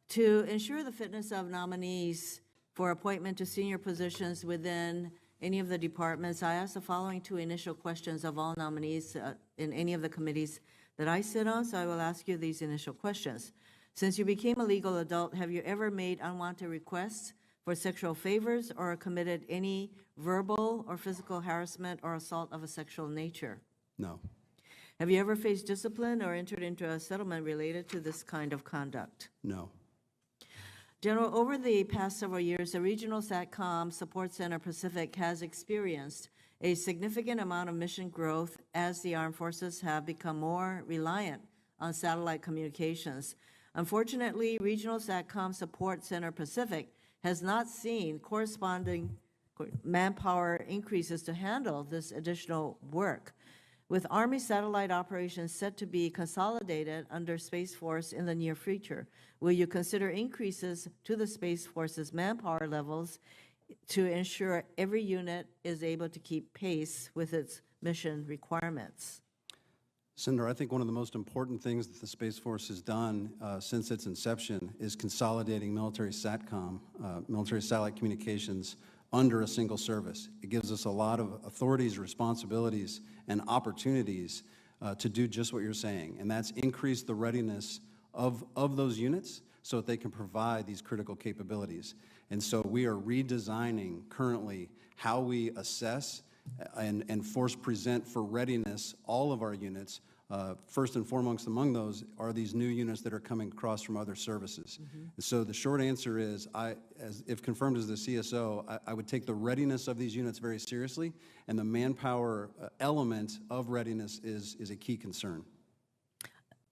To ensure the fitness of nominees for appointment to senior positions within any of the departments, I ask the following two initial questions of all nominees in any of the committees that I sit on, so I will ask you these initial questions. Since you became a legal adult, have you ever made unwanted requests for sexual favors or committed any verbal or physical harassment or assault of a sexual nature? No. Have you ever faced discipline or entered into a settlement related to this kind of conduct? No. General, over the past several years, the Regional SATCOM Support Center Pacific has experienced a significant amount of mission growth as the armed forces have become more reliant on satellite communications. Unfortunately, Regional SATCOM Support Center Pacific has not seen corresponding manpower increases to handle this additional work. With Army satellite operations set to be consolidated under Space Force in the near future, will you consider increases to the Space Force's manpower levels to ensure every unit is able to keep pace with its mission requirements? Senator, I think one of the most important things that the Space Force has done since its inception is consolidating military SATCOM, military satellite communications, under a single service. It gives us a lot of authorities, responsibilities, and opportunities to do just what you're saying, and that's increase the readiness of those units so that they can provide these critical capabilities. And so we are redesigning currently how we assess and force present for readiness all of our units. First and foremost among those are these new units that are coming across from other services. And so the short answer is, if confirmed as the CSO, I would take the readiness of these units very seriously, and the manpower element of readiness is a key concern.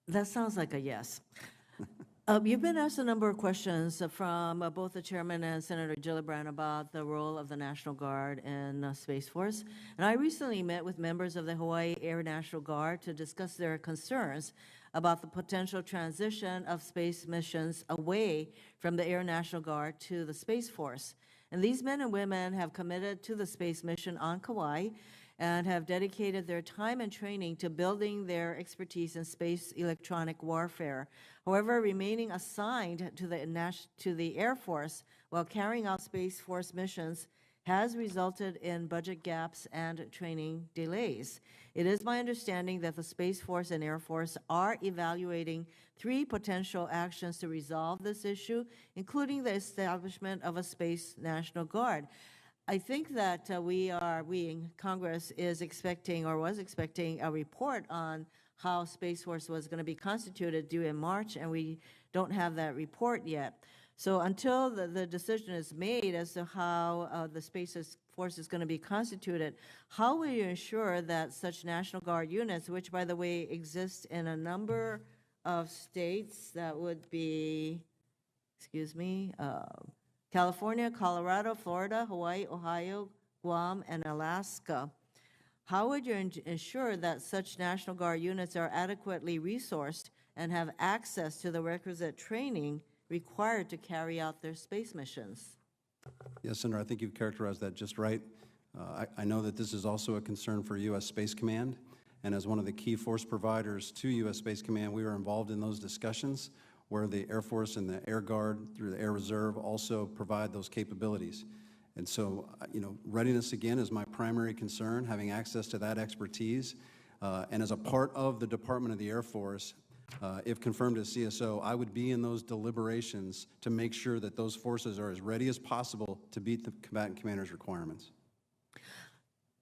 That sounds like a yes. You've been asked a number of questions from both the chairman and Senator Gillibrand about the role of the National Guard in Space Force. And I recently met with members of the Hawaii Air National Guard to discuss their concerns about the potential transition of space missions away from the Air National Guard to the Space Force. And these men and women have committed to the space mission on Kauai and have dedicated their time and training to building their expertise in space electronic warfare. However, remaining assigned to the Air Force while carrying out Space Force missions has resulted in budget gaps and training delays. It is my understanding that the Space Force and Air Force are evaluating 3 potential actions to resolve this issue, including the establishment of a Space National Guard. I think that we in Congress is expecting or was expecting a report on how Space Force was going to be constituted due in March, and we don't have that report yet. So until the decision is made as to how the Space Force is going to be constituted, how will you ensure that such National Guard units, which, by the way, exist in a number of states, that would be, California, Colorado, Florida, Hawaii, Ohio, Guam, and Alaska. How would you ensure that such National Guard units are adequately resourced and have access to the requisite training required to carry out their space missions? Yes, Senator, I think you've characterized that just right. I know that this is also a concern for U.S. Space Command, and as one of the key force providers to U.S. Space Command, we were involved in those discussions where the Air Force and the Air Guard through the Air Reserve also provide those capabilities. And so, readiness, again, is my primary concern, having access to that expertise. And as a part of the Department of the Air Force, if confirmed as CSO, I would be in those deliberations to make sure that those forces are as ready as possible to meet the combatant commander's requirements.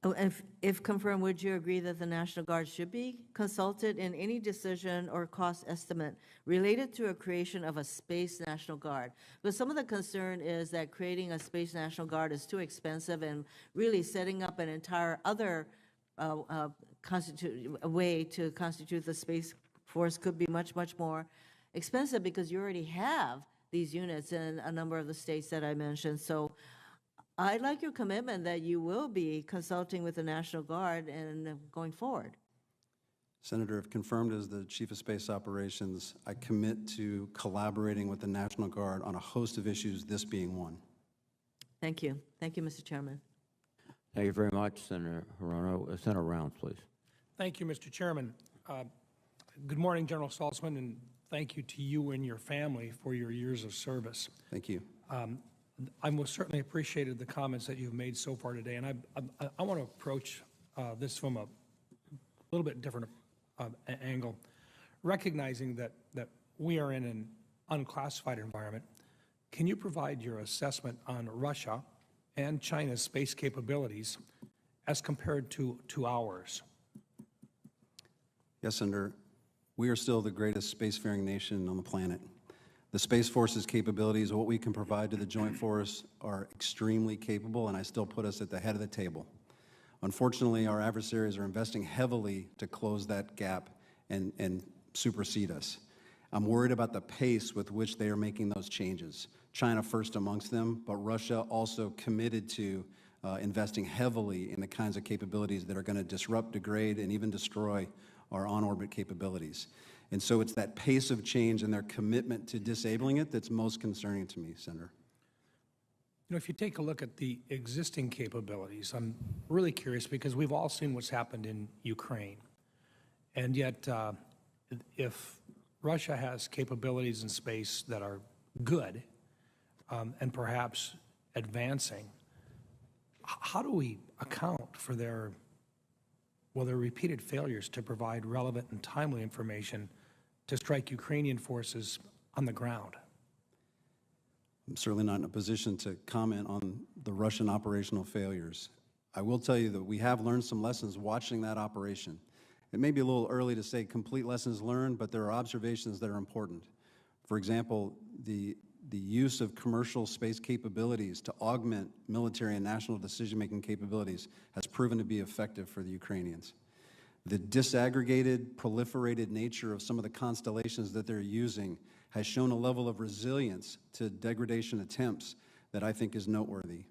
Oh, if confirmed, would you agree that the National Guard should be consulted in any decision or cost estimate related to a creation of a Space National Guard? But some of the concern is that creating a Space National Guard is too expensive, and really setting up an entire other way to constitute the Space Force could be much, much more expensive because you already have these units in a number of the states that I mentioned. So I'd like your commitment that you will be consulting with the National Guard and going forward. Senator, if confirmed as the Chief of Space Operations, I commit to collaborating with the National Guard on a host of issues, this being one. Thank you. Thank you, Mr. Chairman. Thank you very much, Senator Hirono. Senator Rounds, please. Thank you, Mr. Chairman. Good morning, General Saltzman, and thank you to you and your family for your years of service. Thank you. I most certainly appreciated the comments that you've made so far today, and I want to approach this from a little bit different angle, recognizing that we are in an unclassified environment. Can you provide your assessment on Russia and China's space capabilities as compared to ours? Yes, Senator. We are still the greatest spacefaring nation on the planet. The Space Force's capabilities, what we can provide to the Joint Force, are extremely capable, and I still put us at the head of the table. Unfortunately, our adversaries are investing heavily to close that gap and supersede us. I'm worried about the pace with which they are making those changes. China first amongst them, but Russia also committed to investing heavily in the kinds of capabilities that are going to disrupt, degrade, and even destroy our on-orbit capabilities. And so it's that pace of change and their commitment to disabling it that's most concerning to me, Senator. If you take a look at the existing capabilities, I'm really curious because we've all seen what's happened in Ukraine. And yet, if Russia has capabilities in space that are good and perhaps advancing, how do we account for their repeated failures to provide relevant and timely information to strike Ukrainian forces on the ground? I'm certainly not in a position to comment on the Russian operational failures. I will tell you that we have learned some lessons watching that operation. It may be a little early to say complete lessons learned, but there are observations that are important. For example, the use of commercial space capabilities to augment military and national decision-making capabilities has proven to be effective for the Ukrainians. The disaggregated, proliferated nature of some of the constellations that they're using has shown a level of resilience to degradation attempts that I think is noteworthy.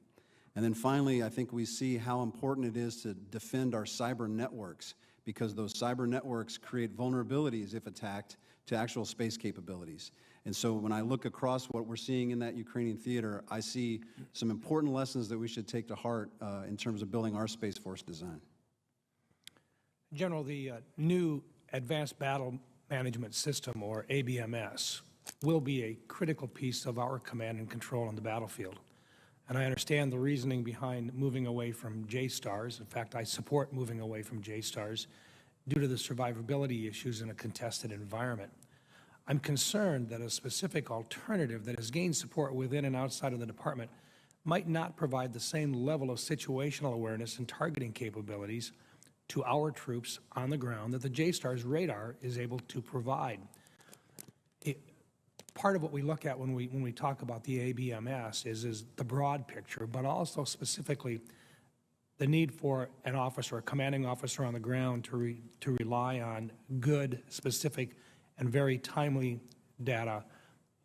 And then finally, I think we see how important it is to defend our cyber networks, because those cyber networks create vulnerabilities, if attacked, to actual space capabilities. And so when I look across what we're seeing in that Ukrainian theater, I see some important lessons that we should take to heart in terms of building our Space Force design. General, the new Advanced Battle Management System, or ABMS, will be a critical piece of our command and control on the battlefield. And I understand the reasoning behind moving away from JSTARS. In fact, I support moving away from JSTARS due to the survivability issues in a contested environment. I'm concerned that a specific alternative that has gained support within and outside of the department might not provide the same level of situational awareness and targeting capabilities to our troops on the ground that the JSTARS radar is able to provide. Part of what we look at when we talk about the ABMS is the broad picture, but also specifically the need for an officer, a commanding officer on the ground to rely on good, specific, and very timely data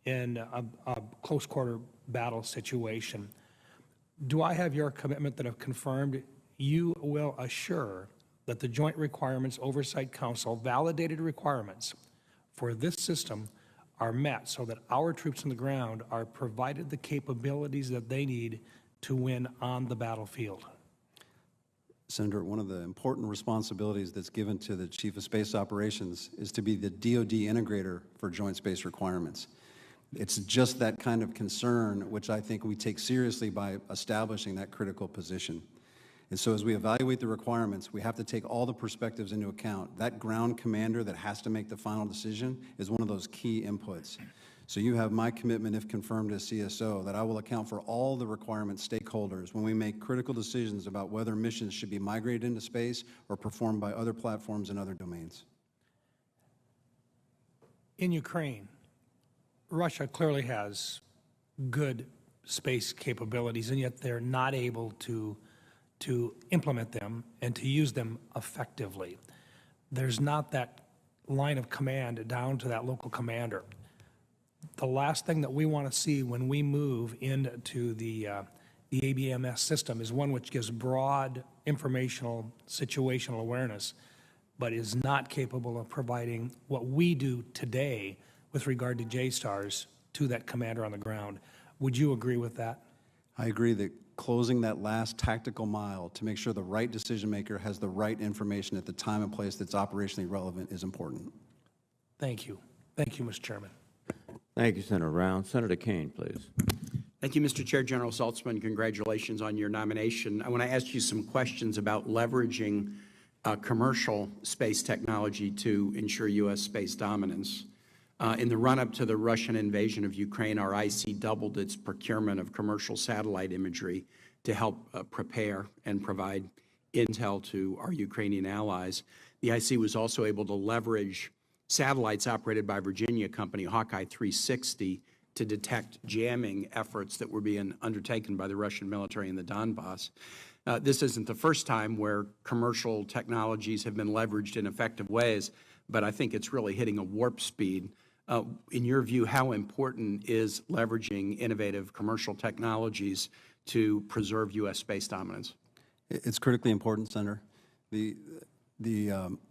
in a close quarter battle situation. Do I have your commitment that have confirmed you will assure that the Joint Requirements Oversight Council validated requirements for this system are met so that our troops on the ground are provided the capabilities that they need to win on the battlefield? Senator, one of the important responsibilities that's given to the Chief of Space Operations is to be the DoD integrator for Joint Space Requirements. It's just that kind of concern which I think we take seriously by establishing that critical position. And so as we evaluate the requirements, we have to take all the perspectives into account. That ground commander that has to make the final decision is one of those key inputs. So you have my commitment, if confirmed as CSO, that I will account for all the requirement stakeholders when we make critical decisions about whether missions should be migrated into space or performed by other platforms and other domains. In Ukraine, Russia clearly has good space capabilities, and yet they're not able to implement them and to use them effectively. There's not that line of command down to that local commander. The last thing that we want to see when we move into the ABMS system is one which gives broad informational situational awareness, but is not capable of providing what we do today with regard to JSTARS to that commander on the ground. Would you agree with that? I agree that closing that last tactical mile to make sure the right decision maker has the right information at the time and place that's operationally relevant is important. Thank you. Thank you, Mr. Chairman. Thank you, Senator Round. Senator Kane, please. Thank you, Mr. Chair. General Saltzman, congratulations on your nomination. I want to ask you some questions about leveraging commercial space technology to ensure U.S. space dominance. In the run-up to the Russian invasion of Ukraine, our IC doubled its procurement of commercial satellite imagery to help prepare and provide intel to our Ukrainian allies. The IC was also able to leverage satellites operated by Virginia company Hawkeye 360 to detect jamming efforts that were being undertaken by the Russian military in the Donbass. This isn't the first time where commercial technologies have been leveraged in effective ways, but I think it's really hitting a warp speed. In your view, how important is leveraging innovative commercial technologies to preserve U.S. space dominance? It's critically important, Senator. The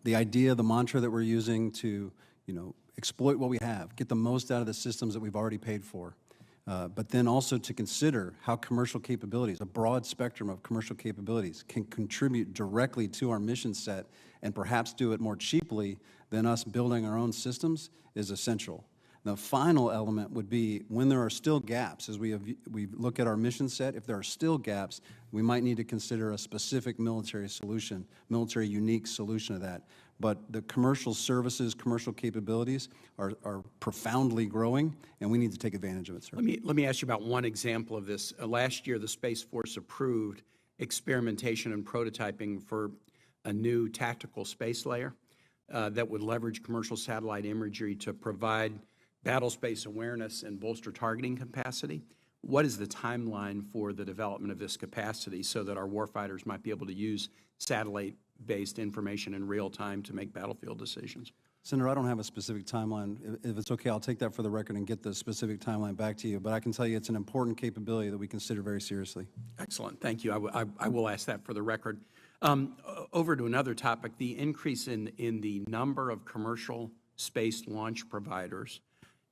idea, the mantra that we're using to, exploit what we have, get the most out of the systems that we've already paid for, but then also to consider how commercial capabilities, a broad spectrum of commercial capabilities, can contribute directly to our mission set and perhaps do it more cheaply than us building our own systems is essential. The final element would be when there are still gaps, as we look at our mission set, if there are still gaps, we might need to consider a specific military solution, military unique solution to that. But the commercial services, commercial capabilities are profoundly growing, and we need to take advantage of it, sir. Let me ask you about one example of this. Last year, the Space Force approved experimentation and prototyping for a new tactical space layer that would leverage commercial satellite imagery to provide battle space awareness and bolster targeting capacity. What is the timeline for the development of this capacity so that our warfighters might be able to use satellite-based information in real time to make battlefield decisions? Senator, I don't have a specific timeline. If it's okay, I'll take that for the record and get the specific timeline back to you. But I can tell you it's an important capability that we consider very seriously. Excellent. Thank you. I will ask that for the record. Over to another topic, the increase in the number of commercial space launch providers,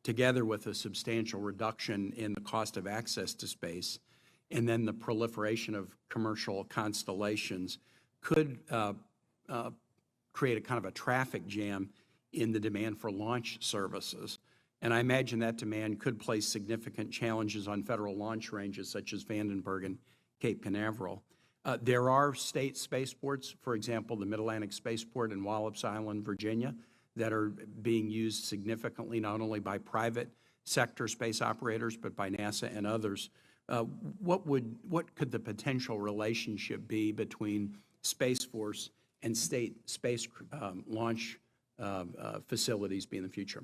together with a substantial reduction in the cost of access to space, and then the proliferation of commercial constellations could create a kind of a traffic jam in the demand for launch services. And I imagine that demand could place significant challenges on federal launch ranges such as Vandenberg and Cape Canaveral. There are state spaceports, for example, the Mid-Atlantic Spaceport in Wallops Island, Virginia, that are being used significantly not only by private sector space operators but by NASA and others. What could the potential relationship be between Space Force and state space launch facilities be in the future?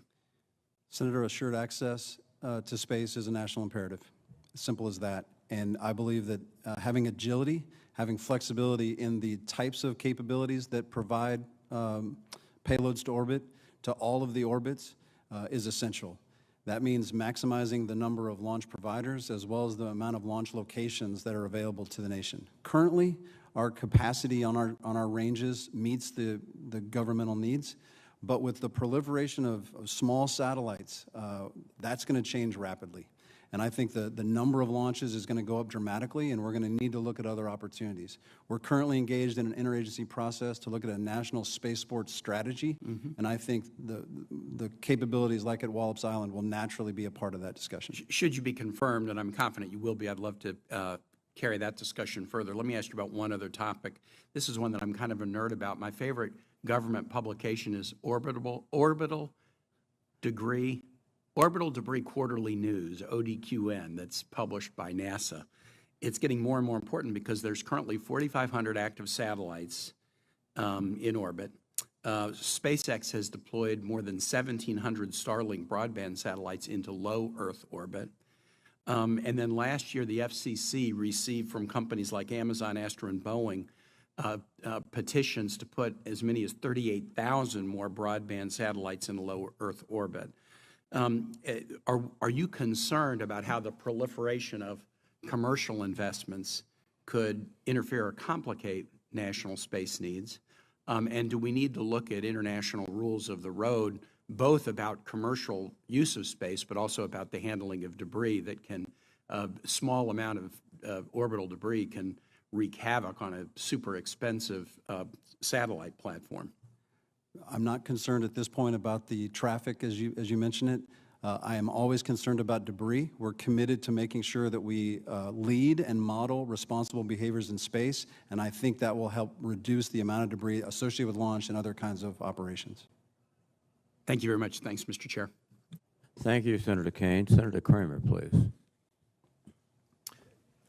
Senator, assured access to space is a national imperative. As simple as that. And I believe that having agility, having flexibility in the types of capabilities that provide payloads to orbit, to all of the orbits, is essential. That means maximizing the number of launch providers as well as the amount of launch locations that are available to the nation. Currently, our capacity on our ranges meets the governmental needs, but with the proliferation of small satellites, that's going to change rapidly. And I think the number of launches is going to go up dramatically, and we're going to need to look at other opportunities. We're currently engaged in an interagency process to look at a national spaceport strategy, and I think the capabilities like at Wallops Island will naturally be a part of that discussion. Should you be confirmed, and I'm confident you will be, I'd love to carry that discussion further. Let me ask you about one other topic. This is one that I'm kind of a nerd about. My favorite government publication is Orbital Debris Quarterly News, ODQN, that's published by NASA. It's getting more and more important because there's currently 4,500 active satellites in orbit. SpaceX has deployed more than 1,700 Starlink broadband satellites into low Earth orbit. And then last year, the FCC received from companies like Amazon, Astra, and Boeing petitions to put as many as 38,000 more broadband satellites in low Earth orbit. Are you concerned about how the proliferation of commercial investments could interfere or complicate national space needs? And do we need to look at international rules of the road, both about commercial use of space, but also about the handling of debris that can, a small amount of orbital debris can wreak havoc on a super expensive satellite platform? I'm not concerned at this point about the traffic, as you mentioned it. I am always concerned about debris. We're committed to making sure that we lead and model responsible behaviors in space, and I think that will help reduce the amount of debris associated with launch and other kinds of operations. Thank you very much. Thanks, Mr. Chair. Thank you, Senator Kane. Senator Kramer, please.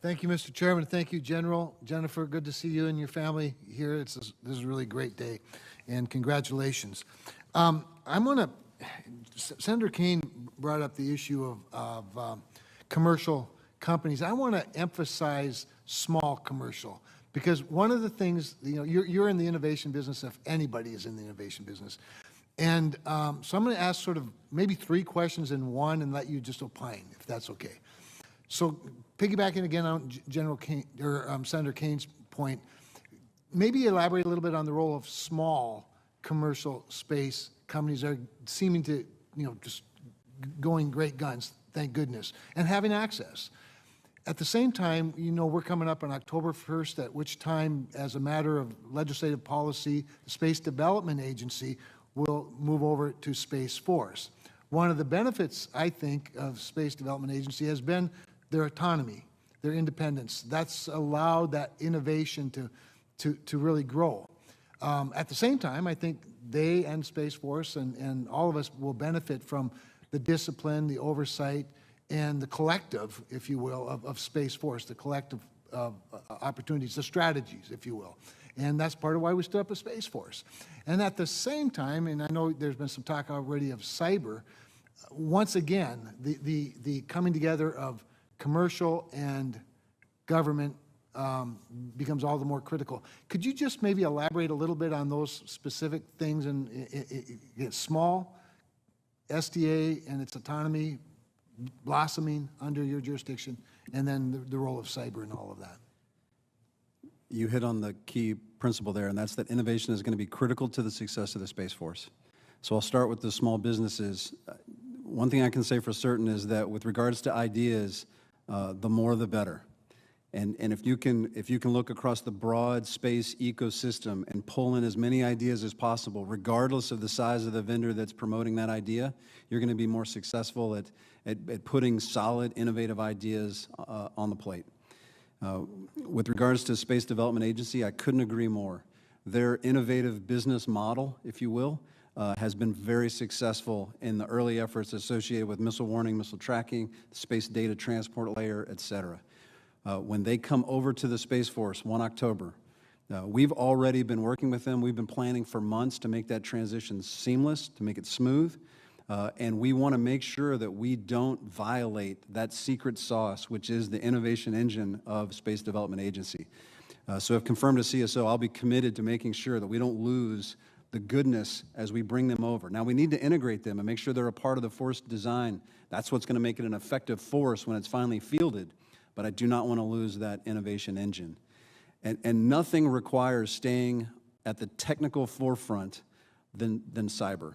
Thank you, Mr. Chairman. Thank you, General. Jennifer, good to see you and your family here. This is a really great day, and congratulations. Senator Kane brought up the issue of commercial companies. I want to emphasize small commercial, because one of the things, you're in the innovation business if anybody is in the innovation business. And so I'm going to ask sort of maybe 3 questions in one and let you just opine, if that's okay. So piggybacking again on General Kane, or Senator Kane's point, maybe elaborate a little bit on the role of small commercial space companies that are seeming to, just going great guns, thank goodness, and having access. At the same time, we're coming up on October 1st, at which time, as a matter of legislative policy, the Space Development Agency will move over to Space Force. One of the benefits, I think, of Space Development Agency has been their autonomy, their independence. That's allowed that innovation to really grow. At the same time, I think they and Space Force and all of us will benefit from the discipline, the oversight, and the collective, if you will, of Space Force, the collective opportunities, the strategies, if you will. And that's part of why we stood up a Space Force. And at the same time, and I know there's been some talk already of cyber, once again, the coming together of commercial and government becomes all the more critical. Could you just maybe elaborate a little bit on those specific things? And it's small, SDA and its autonomy blossoming under your jurisdiction, and then the role of cyber and all of that. You hit on the key principle there, and that's that innovation is going to be critical to the success of the Space Force. So I'll start with the small businesses. One thing I can say for certain is that with regards to ideas, the more the better. And if you can look across the broad space ecosystem and pull in as many ideas as possible, regardless of the size of the vendor that's promoting that idea, you're going to be more successful at putting solid, innovative ideas on the plate. With regards to Space Development Agency, I couldn't agree more. Their innovative business model, if you will, has been very successful in the early efforts associated with missile warning, missile tracking, space data transport layer, et cetera. When they come over to the Space Force 1 October, we've already been working with them. We've been planning for months to make that transition seamless, to make it smooth, and we want to make sure that we don't violate that secret sauce, which is the innovation engine of Space Development Agency. So if confirmed as CSO, I'll be committed to making sure that we don't lose the goodness as we bring them over. Now, we need to integrate them and make sure they're a part of the force design. That's what's going to make it an effective force when it's finally fielded, but I do not want to lose that innovation engine. And nothing requires staying at the technical forefront than cyber.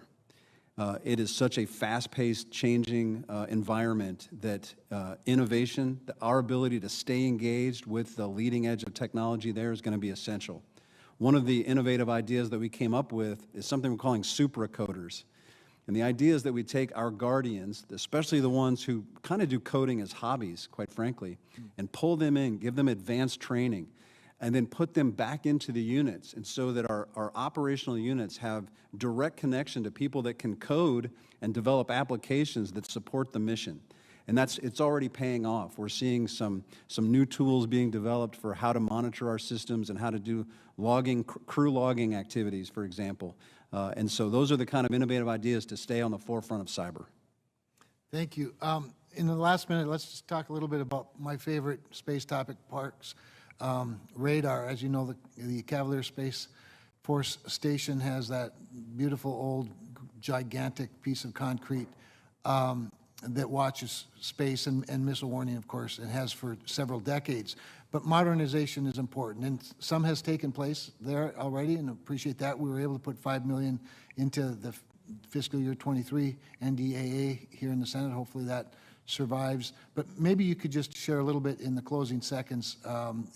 It is such a fast-paced, changing environment that innovation, our ability to stay engaged with the leading edge of technology there is going to be essential. One of the innovative ideas that we came up with is something we're calling supracoders. And the idea is that we take our guardians, especially the ones who kind of do coding as hobbies, quite frankly, and pull them in, give them advanced training, and then put them back into the units, and so that our operational units have direct connection to people that can code and develop applications that support the mission. And it's already paying off. We're seeing some new tools being developed for how to monitor our systems and how to do logging, crew logging activities, for example. And so those are the kind of innovative ideas to stay on the forefront of cyber. Thank you. In the last minute, let's just talk a little bit about my favorite space topic, Parks. Radar. As you know, the Cavalier Space Force Station has that beautiful old gigantic piece of concrete that watches space and missile warning, of course, and has for several decades. But modernization is important, and some has taken place there already, and appreciate that. We were able to put $5 million into the fiscal year 23 NDAA here in the Senate. Hopefully that survives. But maybe you could just share a little bit in the closing seconds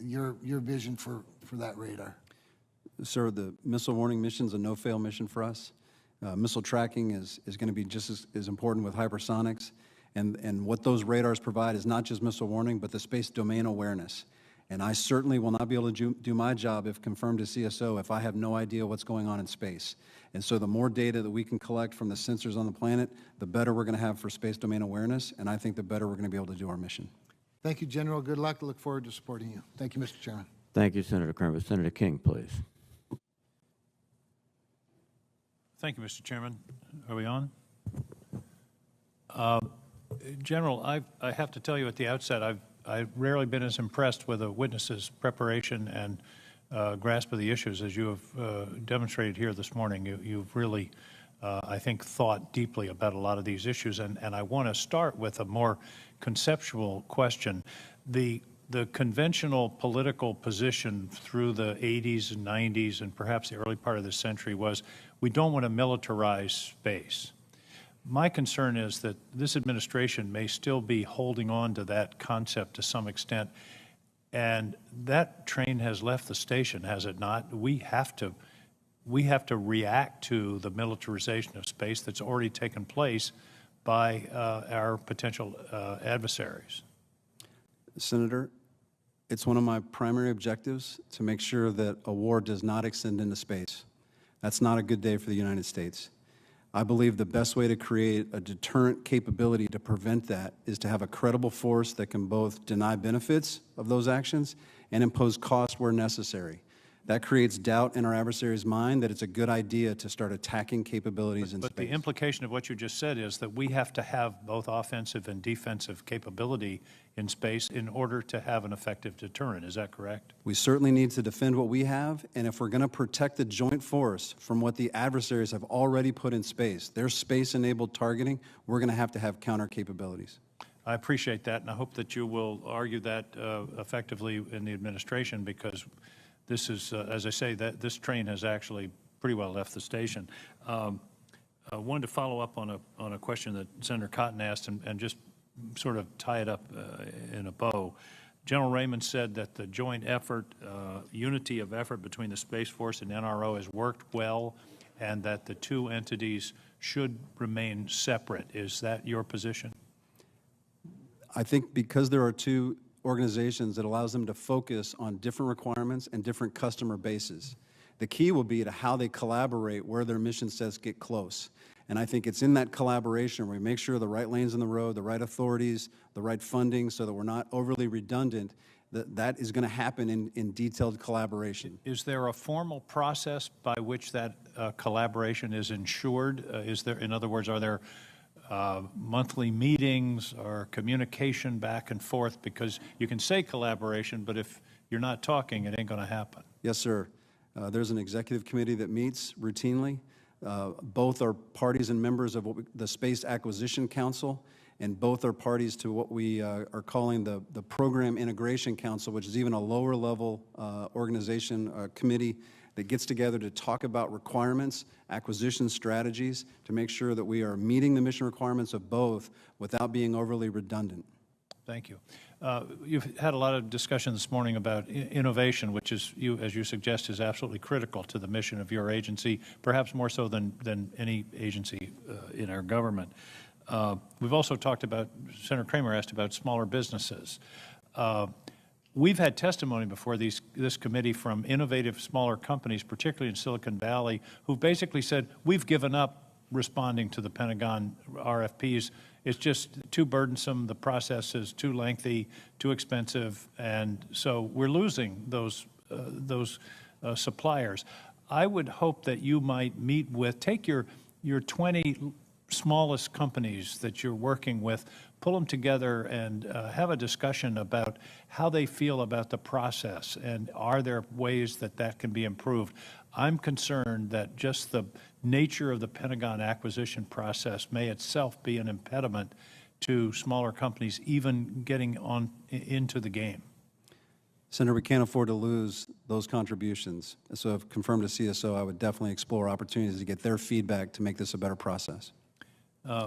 your vision for that radar. Sir, the missile warning mission is a no-fail mission for us. Missile tracking is going to be just as important with hypersonics. And what those radars provide is not just missile warning, but the space domain awareness. And I certainly will not be able to do my job if confirmed as CSO if I have no idea what's going on in space. And so the more data that we can collect from the sensors on the planet, the better we're going to have for space domain awareness, and I think the better we're going to be able to do our mission. Thank you, General. Good luck. I look forward to supporting you. Thank you, Mr. Chairman. Thank you, Senator Kramer. Senator King, please. Thank you, Mr. Chairman. Are we on? General, I have to tell you at the outset, I've rarely been as impressed with a witness's preparation and grasp of the issues as you have demonstrated here this morning. You've really, I think, thought deeply about a lot of these issues, and I want to start with a more conceptual question. The conventional political position through the 80s and 90s and perhaps the early part of the century was we don't want to militarize space. My concern is that this administration may still be holding on to that concept to some extent, and that train has left the station, has it not? We have to react to the militarization of space that's already taken place by our potential adversaries. Senator, it's one of my primary objectives to make sure that a war does not extend into space. That's not a good day for the United States. I believe the best way to create a deterrent capability to prevent that is to have a credible force that can both deny benefits of those actions and impose costs where necessary. That creates doubt in our adversary's mind that it's a good idea to start attacking capabilities in space. But the implication of what you just said is that we have to have both offensive and defensive capability in space in order to have an effective deterrent. Is that correct? We certainly need to defend what we have, and if we're going to protect the joint force from what the adversaries have already put in space, their space-enabled targeting, we're going to have counter capabilities. I appreciate that, and I hope that you will argue that effectively in the administration, because this is, as I say, that this train has actually pretty well left the station. I wanted to follow up on a question that Senator Cotton asked and just sort of tie it up in a bow. General Raymond said that the joint effort, unity of effort between the Space Force and NRO has worked well, and that the two entities should remain separate. Is that your position? I think because there are two organizations, it allows them to focus on different requirements and different customer bases. The key will be to how they collaborate where their mission sets get close. And I think it's in that collaboration where we make sure the right lanes in the road, the right authorities, the right funding, so that we're not overly redundant, that is going to happen in detailed collaboration. Is there a formal process by which that collaboration is ensured? Is there, in other words, are there monthly meetings or communication back and forth? Because you can say collaboration, but if you're not talking, it ain't going to happen. Yes, sir. There's an executive committee that meets routinely. Both are parties and members of the Space Acquisition Council, and both are parties to what we are calling the Program Integration Council, which is even a lower level organization, committee that gets together to talk about requirements, acquisition strategies, to make sure that we are meeting the mission requirements of both without being overly redundant. Thank you. You've had a lot of discussion this morning about innovation, which is, as you suggest, is absolutely critical to the mission of your agency, perhaps more so than any agency in our government. We've also talked about, Senator Kramer asked about smaller businesses. We've had testimony before this committee from innovative smaller companies, particularly in Silicon Valley, who've basically said, we've given up responding to the Pentagon RFPs. It's just too burdensome, the process is too lengthy, too expensive, and so we're losing those suppliers. I would hope that you might meet with, take your 20 smallest companies that you're working with, pull them together and have a discussion about how they feel about the process and are there ways that can be improved. I'm concerned that just the nature of the Pentagon acquisition process may itself be an impediment to smaller companies even getting into the game. Senator, we can't afford to lose those contributions. So if confirmed to CSO, I would definitely explore opportunities to get their feedback to make this a better process.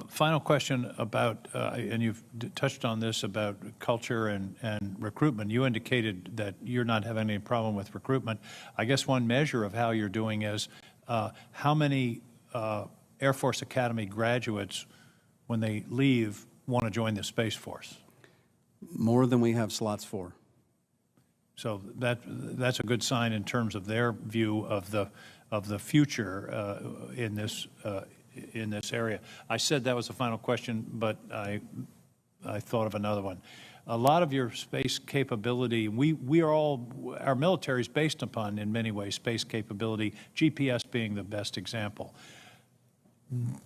Final question about, and you've touched on this, about culture and recruitment. You indicated that you're not having any problem with recruitment. I guess one measure of how you're doing is how many Air Force Academy graduates, when they leave, want to join the Space Force? More than we have slots for. So that's a good sign in terms of their view of the future in this area. I said that was the final question, but I thought of another one. A lot of your space capability, our military is based upon, in many ways, space capability, GPS being the best example.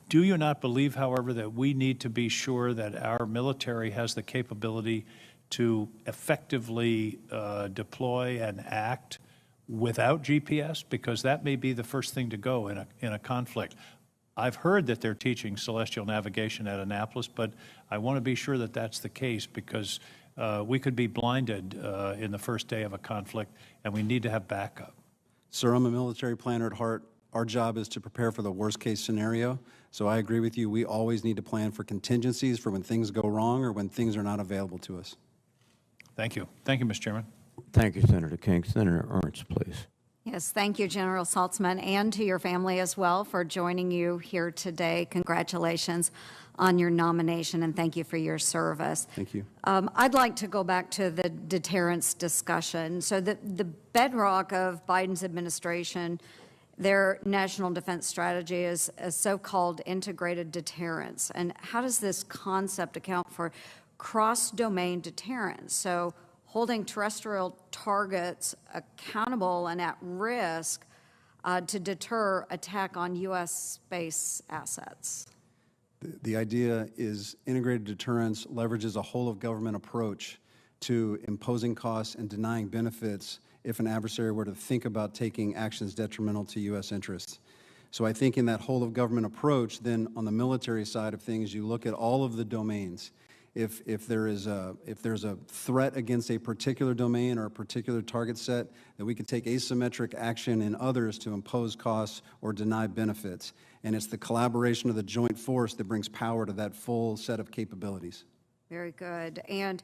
Do you not believe, however, that we need to be sure that our military has the capability to effectively deploy and act without GPS? Because that may be the first thing to go in a conflict. I've heard that they're teaching celestial navigation at Annapolis, but I want to be sure that that's the case because we could be blinded in the first day of a conflict, and we need to have backup. Sir, I'm a military planner at heart. Our job is to prepare for the worst-case scenario. So I agree with you. We always need to plan for contingencies for when things go wrong or when things are not available to us. Thank you. Thank you, Mr. Chairman. Thank you, Senator King. Senator Ernst, please. Yes, thank you, General Saltzman, and to your family as well for joining you here today. Congratulations on your nomination, and thank you for your service. Thank you. I'd like to go back to the deterrence discussion. So the bedrock of Biden's administration, their national defense strategy, is a so-called integrated deterrence. And how does this concept account for cross-domain deterrence? So holding terrestrial targets accountable and at risk to deter attack on U.S. space assets. The idea is integrated deterrence leverages a whole-of-government approach to imposing costs and denying benefits if an adversary were to think about taking actions detrimental to U.S. interests. So I think in that whole-of-government approach, then on the military side of things, you look at all of the domains. If there's a threat against a particular domain or a particular target set, that we could take asymmetric action in others to impose costs or deny benefits. And it's the collaboration of the joint force that brings power to that full set of capabilities. Very good. And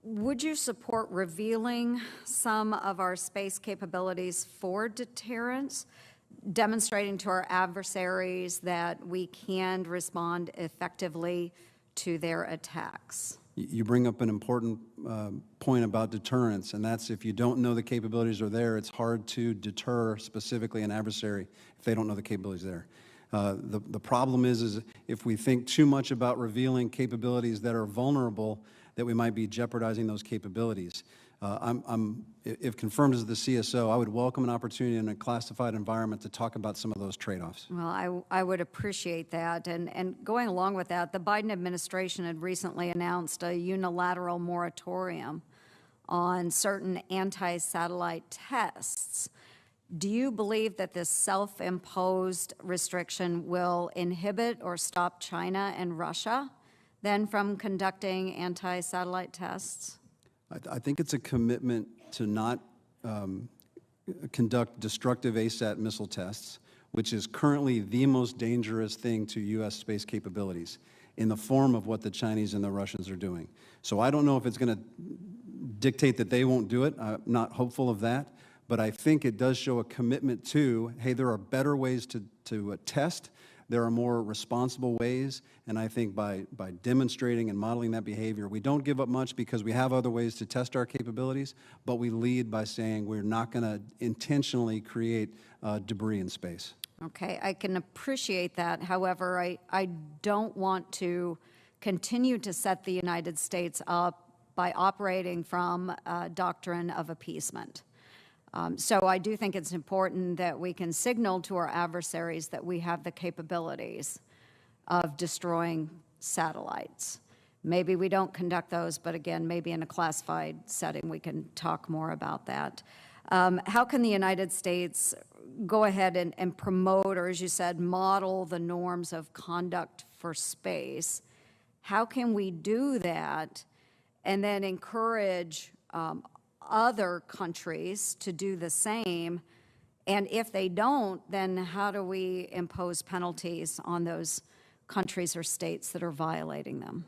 would you support revealing some of our space capabilities for deterrence, demonstrating to our adversaries that we can respond effectively to their attacks? You bring up an important point about deterrence, and that's if you don't know the capabilities are there, it's hard to deter specifically an adversary if they don't know the capabilities there. The problem is if we think too much about revealing capabilities that are vulnerable, that we might be jeopardizing those capabilities. If confirmed as the CSO, I would welcome an opportunity in a classified environment to talk about some of those trade-offs. Well, I would appreciate that. And going along with that, the Biden administration had recently announced a unilateral moratorium on certain anti-satellite tests. Do you believe that this self-imposed restriction will inhibit or stop China and Russia then from conducting anti-satellite tests? I think it's a commitment to not conduct destructive ASAT missile tests, which is currently the most dangerous thing to U.S. space capabilities in the form of what the Chinese and the Russians are doing. So I don't know if it's going to dictate that they won't do it. I'm not hopeful of that. But I think it does show a commitment to, hey, there are better ways to test. There are more responsible ways. And I think by demonstrating and modeling that behavior, we don't give up much because we have other ways to test our capabilities, but we lead by saying we're not going to intentionally create debris in space. Okay, I can appreciate that. However, I don't want to continue to set the United States up by operating from a doctrine of appeasement. So I do think it's important that we can signal to our adversaries that we have the capabilities of destroying satellites. Maybe we don't conduct those, but again, maybe in a classified setting we can talk more about that. How can the United States go ahead and promote, or as you said, model the norms of conduct for space? How can we do that and then encourage other countries to do the same? And if they don't, then how do we impose penalties on those countries or states that are violating them?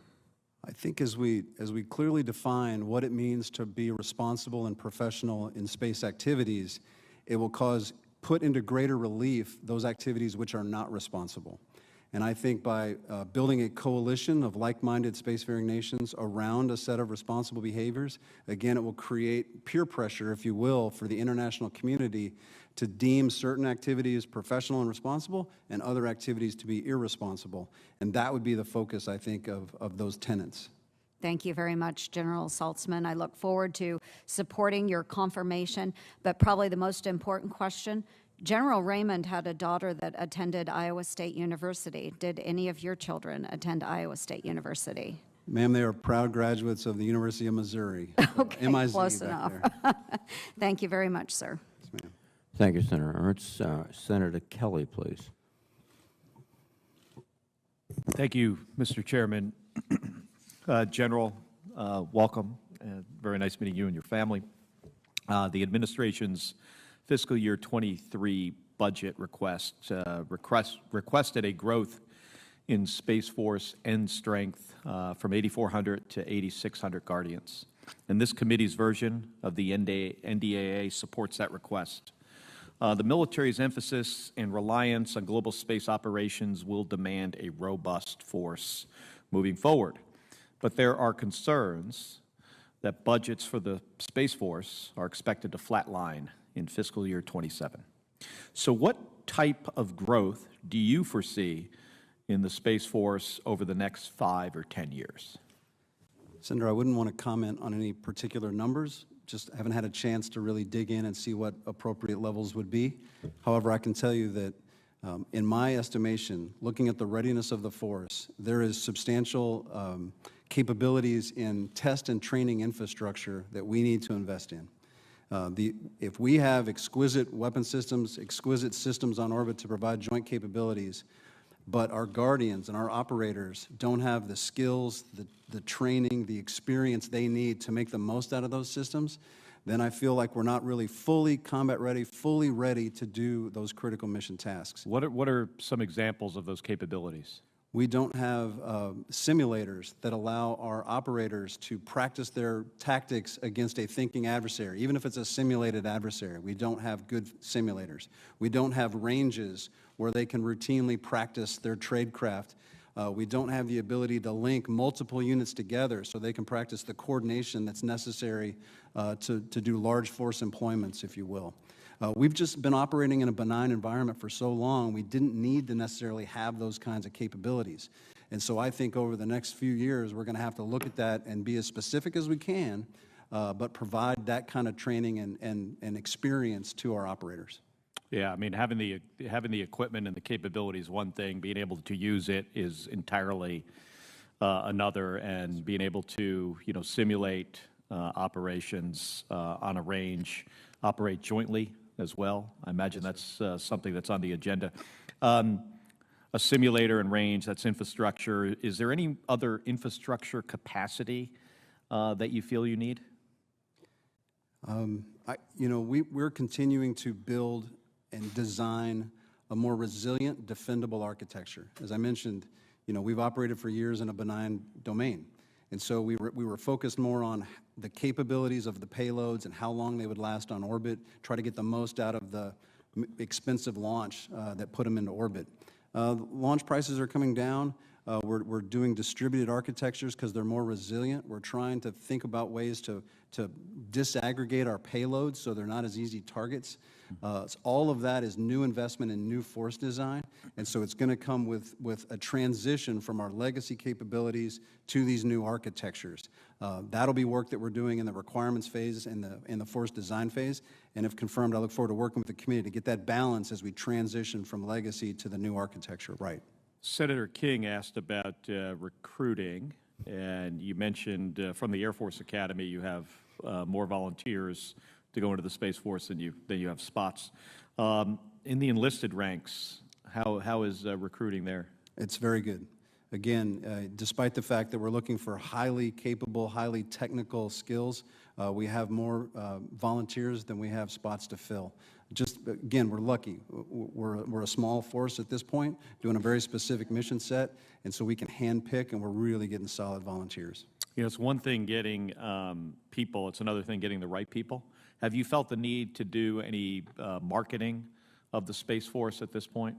I think as we clearly define what it means to be responsible and professional in space activities, it will put into greater relief those activities which are not responsible. And I think by building a coalition of like-minded spacefaring nations around a set of responsible behaviors, again, it will create peer pressure, if you will, for the international community to deem certain activities professional and responsible and other activities to be irresponsible. And that would be the focus, I think, of those tenets. Thank you very much, General Saltzman. I look forward to supporting your confirmation, but probably the most important question, General Raymond had a daughter that attended Iowa State University. Did any of your children attend Iowa State University? Ma'am, they are proud graduates of the University of Missouri. Okay, MIZ close back enough. there. Thank you very much, sir. Yes, ma'am. Thank you, Senator Ernst. Senator Kelly, please. Thank you, Mr. Chairman. General, welcome. Very nice meeting you and your family. The administration's fiscal year 23 budget requested a growth in Space Force end strength from 8,400 to 8,600 Guardians. And this committee's version of the NDAA supports that request. The military's emphasis and reliance on global space operations will demand a robust force moving forward. But there are concerns that budgets for the Space Force are expected to flatline in fiscal year 27. So what type of growth do you foresee in the Space Force over the next 5 or 10 years? Senator, I wouldn't want to comment on any particular numbers. Just haven't had a chance to really dig in and see what appropriate levels would be. However, I can tell you that in my estimation, looking at the readiness of the force, there is substantial capabilities in test and training infrastructure that we need to invest in. If we have exquisite weapon systems, exquisite systems on orbit to provide joint capabilities, but our guardians and our operators don't have the skills, the training, the experience they need to make the most out of those systems, then I feel like we're not really fully combat ready, fully ready to do those critical mission tasks. What are some examples of those capabilities? We don't have simulators that allow our operators to practice their tactics against a thinking adversary, even if it's a simulated adversary. We don't have good simulators. We don't have ranges where they can routinely practice their tradecraft. We don't have the ability to link multiple units together so they can practice the coordination that's necessary to do large force employments, if you will. We've just been operating in a benign environment for so long, we didn't need to necessarily have those kinds of capabilities. And so I think over the next few years, we're going to have to look at that and be as specific as we can, but provide that kind of training and experience to our operators. Yeah, I mean, having the equipment and the capability is one thing. Being able to use it is entirely another, and being able to, simulate operations on a range, operate jointly as well. I imagine that's something that's on the agenda. A simulator and range, that's infrastructure. Is there any other infrastructure capacity that you feel you need? We're continuing to build and design a more resilient, defendable architecture. As I mentioned, we've operated for years in a benign domain. And so we were focused more on the capabilities of the payloads and how long they would last on orbit, try to get the most out of the expensive launch that put them into orbit. Launch prices are coming down. We're doing distributed architectures because they're more resilient. We're trying to think about ways to disaggregate our payloads so they're not as easy targets. All of that is new investment in new force design, and so it's going to come with a transition from our legacy capabilities to these new architectures. That'll be work that we're doing in the requirements phase and in the force design phase, and if confirmed, I look forward to working with the committee to get that balance as we transition from legacy to the new architecture. Right. Senator King asked about recruiting, and you mentioned from the Air Force Academy you have more volunteers to go into the Space Force than you have spots. In the enlisted ranks, how is recruiting there? It's very good. Again, despite the fact that we're looking for highly capable, highly technical skills, we have more volunteers than we have spots to fill. Just, again, we're lucky. We're a small force at this point, doing a very specific mission set, and so we can handpick, and we're really getting solid volunteers. It's one thing getting people, it's another thing getting the right people. Have you felt the need to do any marketing of the Space Force at this point?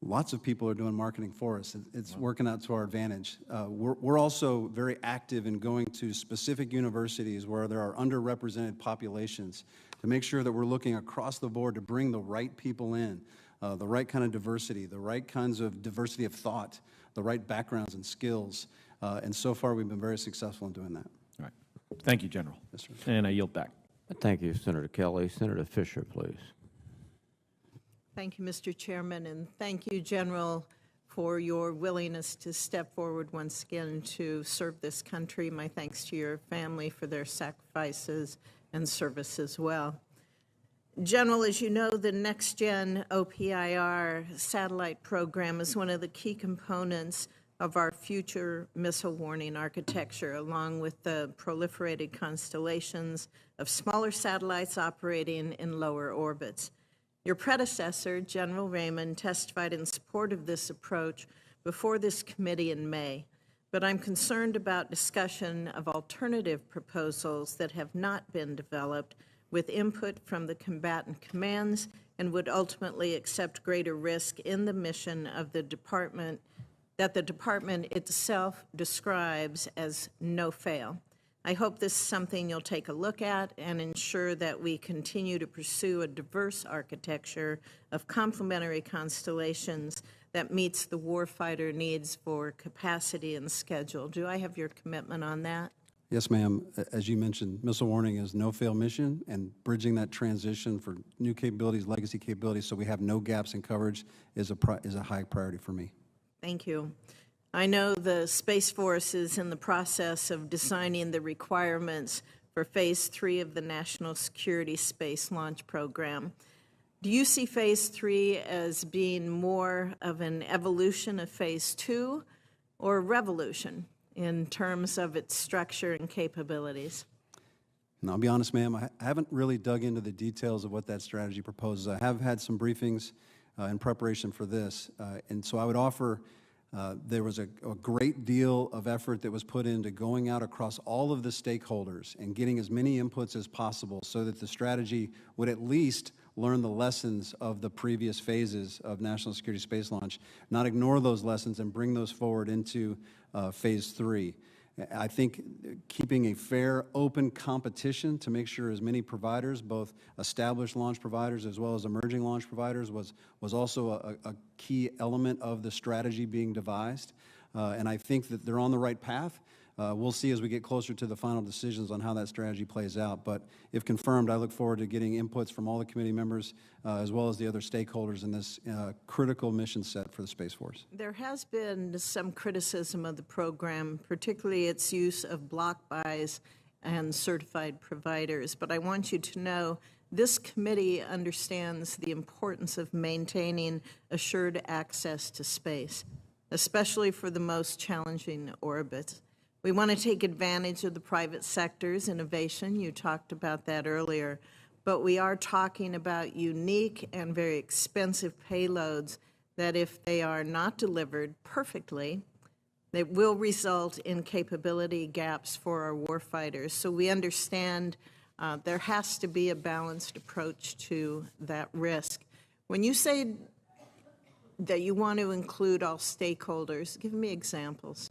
Lots of people are doing marketing for us. It's working out to our advantage. We're also very active in going to specific universities where there are underrepresented populations to make sure that we're looking across the board to bring the right people in, the right kind of diversity, the right kinds of diversity of thought, the right backgrounds and skills. And so far, we've been very successful in doing that. All right. Thank you, General. Yes, sir. And I yield back. Thank you, Senator Kelly. Senator Fisher, please. Thank you, Mr. Chairman, and thank you, General, for your willingness to step forward once again to serve this country. My thanks to your family for their sacrifices and service as well. General, as you know, the Next Gen OPIR satellite program is one of the key components of our future missile warning architecture, along with the proliferated constellations of smaller satellites operating in lower orbits. Your predecessor, General Raymond, testified in support of this approach before this committee in May, but I'm concerned about discussion of alternative proposals that have not been developed with input from the combatant commands and would ultimately accept greater risk in the mission of the department that the department itself describes as no-fail. I hope this is something you'll take a look at and ensure that we continue to pursue a diverse architecture of complementary constellations that meets the warfighter needs for capacity and schedule. Do I have your commitment on that? Yes, ma'am. As you mentioned, missile warning is no-fail mission, and bridging that transition for new capabilities, legacy capabilities, so we have no gaps in coverage is a high priority for me. Thank you. I know the Space Force is in the process of designing the requirements for Phase 3 of the National Security Space Launch Program. Do you see Phase 3 as being more of an evolution of Phase 2 or a revolution in terms of its structure and capabilities? And I'll be honest, ma'am, I haven't really dug into the details of what that strategy proposes. I have had some briefings in preparation for this, and so I would offer there was a great deal of effort that was put into going out across all of the stakeholders and getting as many inputs as possible so that the strategy would at least learn the lessons of the previous phases of national security space launch, not ignore those lessons and bring those forward into Phase 3. I think keeping a fair, open competition to make sure as many providers, both established launch providers as well as emerging launch providers, was also a key element of the strategy being devised. And I think that they're on the right path. We'll see as we get closer to the final decisions on how that strategy plays out. But if confirmed, I look forward to getting inputs from all the committee members as well as the other stakeholders in this critical mission set for the Space Force. There has been some criticism of the program, particularly its use of block buys and certified providers. But I want you to know This committee understands the importance of maintaining assured access to space, especially for the most challenging orbits. We want to take advantage of the private sector's innovation. You talked about that earlier. But we are talking about unique and very expensive payloads that, if they are not delivered perfectly, they will result in capability gaps for our warfighters. So we understand there has to be a balanced approach to that risk. When you say that you want to include all stakeholders, give me examples.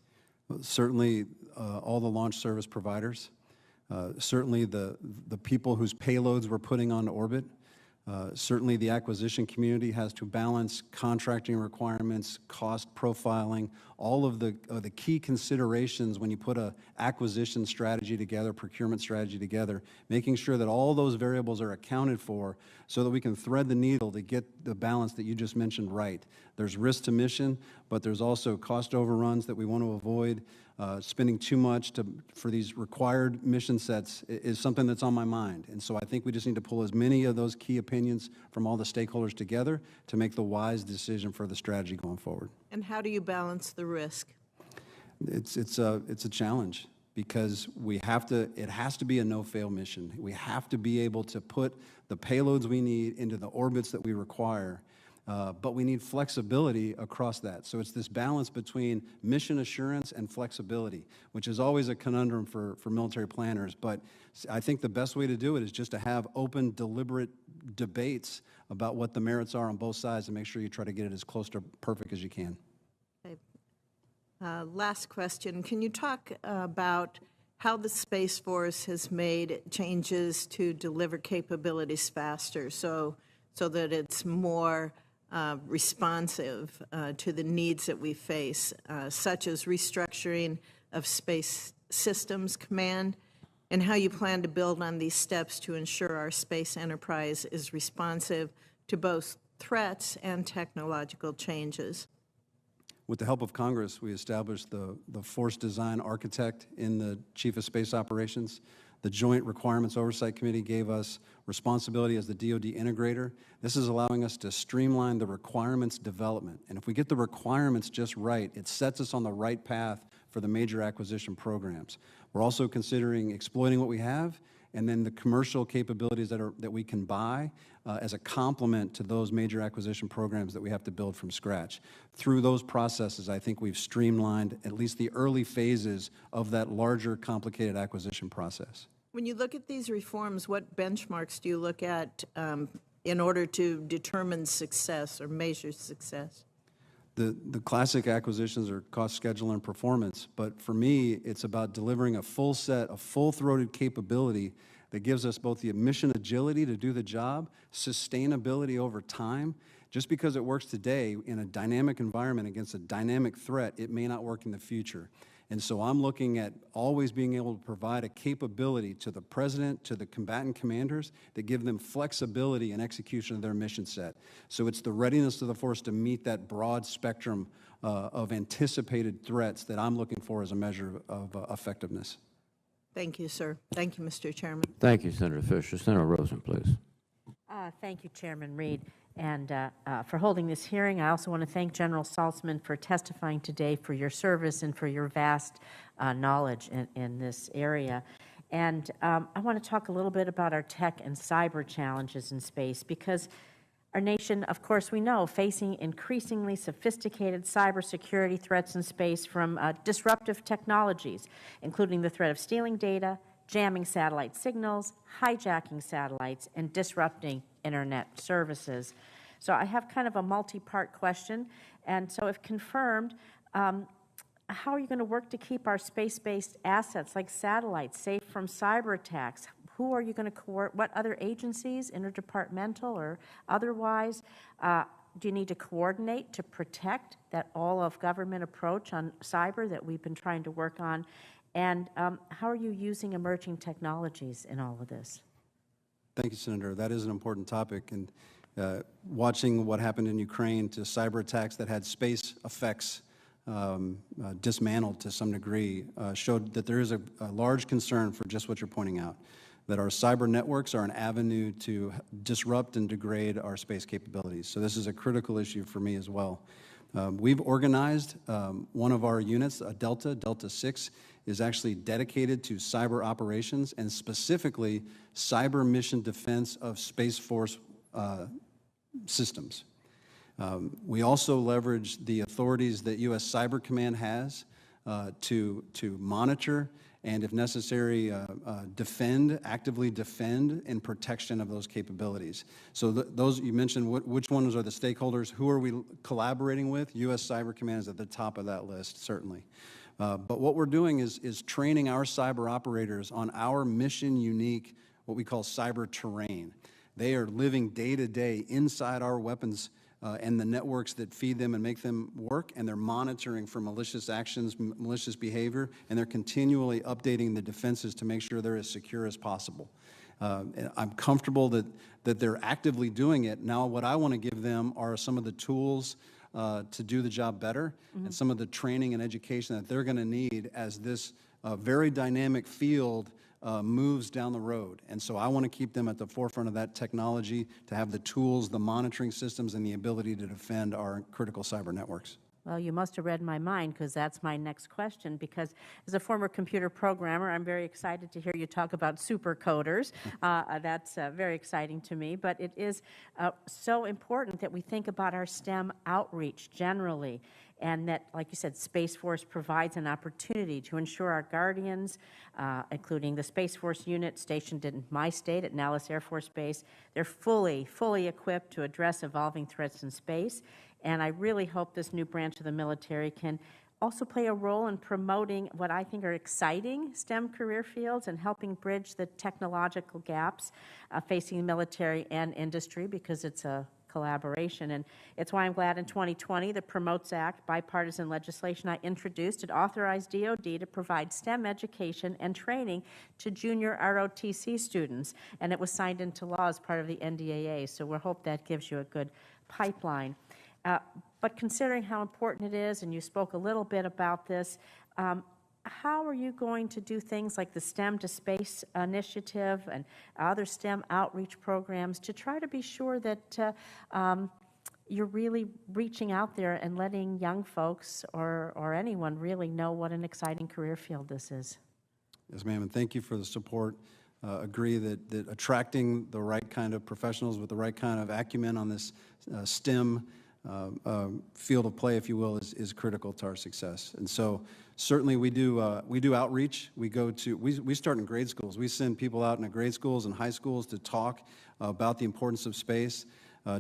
Certainly, all the launch service providers, certainly the people whose payloads we're putting on orbit, certainly the acquisition community has to balance contracting requirements, cost profiling, all of the key considerations when you put an acquisition strategy together, procurement strategy together, making sure that all those variables are accounted for so that we can thread the needle to get the balance that you just mentioned right. There's risk to mission, but there's also cost overruns that we want to avoid. Spending too much for these required mission sets is something that's on my mind. And so I think we just need to pull as many of those key opinions from all the stakeholders together to make the wise decision for the strategy going forward. And how do you balance the risk? It's a challenge because it has to be a no-fail mission. We have to be able to put the payloads we need into the orbits that we require. But we need flexibility across that. So it's this balance between mission assurance and flexibility, which is always a conundrum for military planners. But I think the best way to do it is just to have open, deliberate debates about what the merits are on both sides and make sure you try to get it as close to perfect as you can. Okay. Last question. Can you talk about how the Space Force has made changes to deliver capabilities faster so that it's more responsive to the needs that we face, such as restructuring of Space Systems Command, and how you plan to build on these steps to ensure our space enterprise is responsive to both threats and technological changes. With the help of Congress, we established the Force Design Architect in the Chief of Space Operations. The Joint Requirements Oversight Committee gave us responsibility as the DoD integrator. This is allowing us to streamline the requirements development. And if we get the requirements just right, it sets us on the right path for the major acquisition programs. We're also considering exploiting what we have and then the commercial capabilities that we can buy as a complement to those major acquisition programs that we have to build from scratch. Through those processes, I think we've streamlined at least the early phases of that larger, complicated acquisition process. When you look at these reforms, what benchmarks do you look at in order to determine success or measure success? The classic acquisitions are cost, schedule, and performance, but for me, it's about delivering a full set, a full-throated capability that gives us both the mission agility to do the job, sustainability over time. Just because it works today in a dynamic environment against a dynamic threat, it may not work in the future. And so I'm looking at always being able to provide a capability to the President, to the combatant commanders, that give them flexibility in execution of their mission set. So it's the readiness of the force to meet that broad spectrum of anticipated threats that I'm looking for as a measure of effectiveness. Thank you, sir. Thank you, Mr. Chairman. Thank you, Senator Fisher. Senator Rosen, please. Thank you, Chairman Reed, and for holding this hearing. I also want to thank General Saltzman for testifying today, for your service and for your vast knowledge in this area. And I want to talk a little bit about our tech and cyber challenges in space, because our nation, of course, we know, facing increasingly sophisticated cybersecurity threats in space from disruptive technologies, including the threat of stealing data, jamming satellite signals, hijacking satellites, and disrupting internet services. So I have kind of a multi-part question. And so if confirmed, how are you going to work to keep our space-based assets like satellites safe from cyber attacks? Who are you going to what other agencies, interdepartmental or otherwise, do you need to coordinate to protect that all-of-government approach on cyber that we've been trying to work on? And how are you using emerging technologies in all of this? Thank you, Senator. That is an important topic. And watching what happened in Ukraine to cyber attacks that had space effects dismantled to some degree showed that there is a large concern for just what you're pointing out. that our cyber networks are an avenue to disrupt and degrade our space capabilities. So this is a critical issue for me as well. We've organized one of our units, a Delta 6, is actually dedicated to cyber operations and specifically cyber mission defense of Space Force systems. We also leverage the authorities that U.S. Cyber Command has to monitor and, if necessary, actively defend in protection of those capabilities. So those you mentioned, which ones are the stakeholders? Who are we collaborating with? U.S. Cyber Command is at the top of that list, certainly. But what we're doing is training our cyber operators on our mission-unique, what we call cyber terrain. They are living day to day inside our weapons and the networks that feed them and make them work, and they're monitoring for malicious actions, malicious behavior, and they're continually updating the defenses to make sure they're as secure as possible. And I'm comfortable that they're actively doing it. Now, what I want to give them are some of the tools to do the job better, and some of the training and education that they're going to need as this very dynamic field moves down the road. And so I want to keep them at the forefront of that technology to have the tools, the monitoring systems, and the ability to defend our critical cyber networks. Well, you must have read my mind, because that's my next question, because as a former computer programmer, I'm very excited to hear you talk about supercoders. That's very exciting to me, but it is so important that we think about our STEM outreach generally, and that, like you said, Space Force provides an opportunity to ensure our guardians, including the Space Force unit stationed in my state at Nellis Air Force Base, they're fully equipped to address evolving threats in space. And I really hope this new branch of the military can also play a role in promoting what I think are exciting STEM career fields and helping bridge the technological gaps facing the military and industry, because it's a collaboration. And it's why I'm glad in 2020 the Promotes Act, bipartisan legislation I introduced, it authorized DoD to provide STEM education and training to junior ROTC students, and it was signed into law as part of the NDAA. So we hope that gives you a good pipeline. But considering how important it is, and you spoke a little bit about this, how are you going to do things like the STEM to Space initiative and other STEM outreach programs to try to be sure that you're really reaching out there and letting young folks or anyone really know what an exciting career field this is? Yes, ma'am, and thank you for the support. Agree that attracting the right kind of professionals with the right kind of acumen on this STEM field of play, if you will, is critical to our success. And so certainly we do outreach. We start in grade schools. We send people out into grade schools and high schools to talk about the importance of space.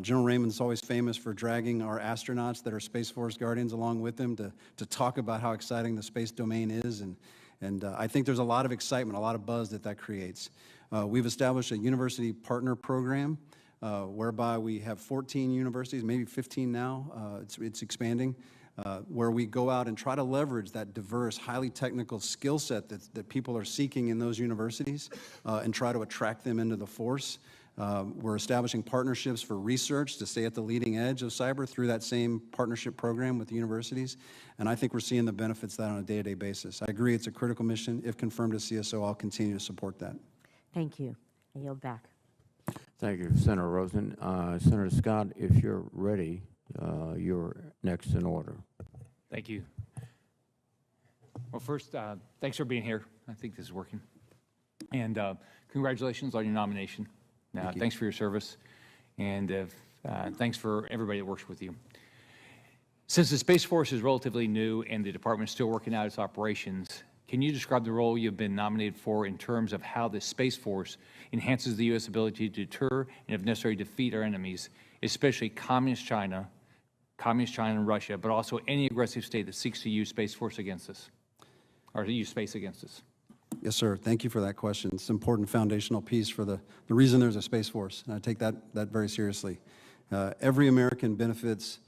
General Raymond's always famous for dragging our astronauts that are Space Force guardians along with them to talk about how exciting the space domain is. And I think there's a lot of excitement, a lot of buzz that creates. We've established a university partner program whereby we have 14 universities, maybe 15 now, it's expanding, where we go out and try to leverage that diverse, highly technical skill set that people are seeking in those universities and try to attract them into the force. We're establishing partnerships for research to stay at the leading edge of cyber through that same partnership program with the universities, and I think we're seeing the benefits of that on a day-to-day basis. I agree it's a critical mission. If confirmed as CSO, I'll continue to support that. Thank you. I yield back. Thank you, Senator Rosen. Senator Scott, if you're ready, you're next in order. Thank you. Well, first, thanks for being here. I think this is working. And congratulations on your nomination. Thanks for your service. And thanks for everybody that works with you. Since the Space Force is relatively new and the department is still working out its operations, can you describe the role you've been nominated for in terms of how the Space Force enhances the U.S. ability to deter and, if necessary, defeat our enemies, especially Communist China and Russia, but also any aggressive state that seeks to use Space Force against us, or to use space against us? Yes, sir. Thank you for that question. It's an important foundational piece for the reason there's a Space Force, and I take that very seriously. Every American benefits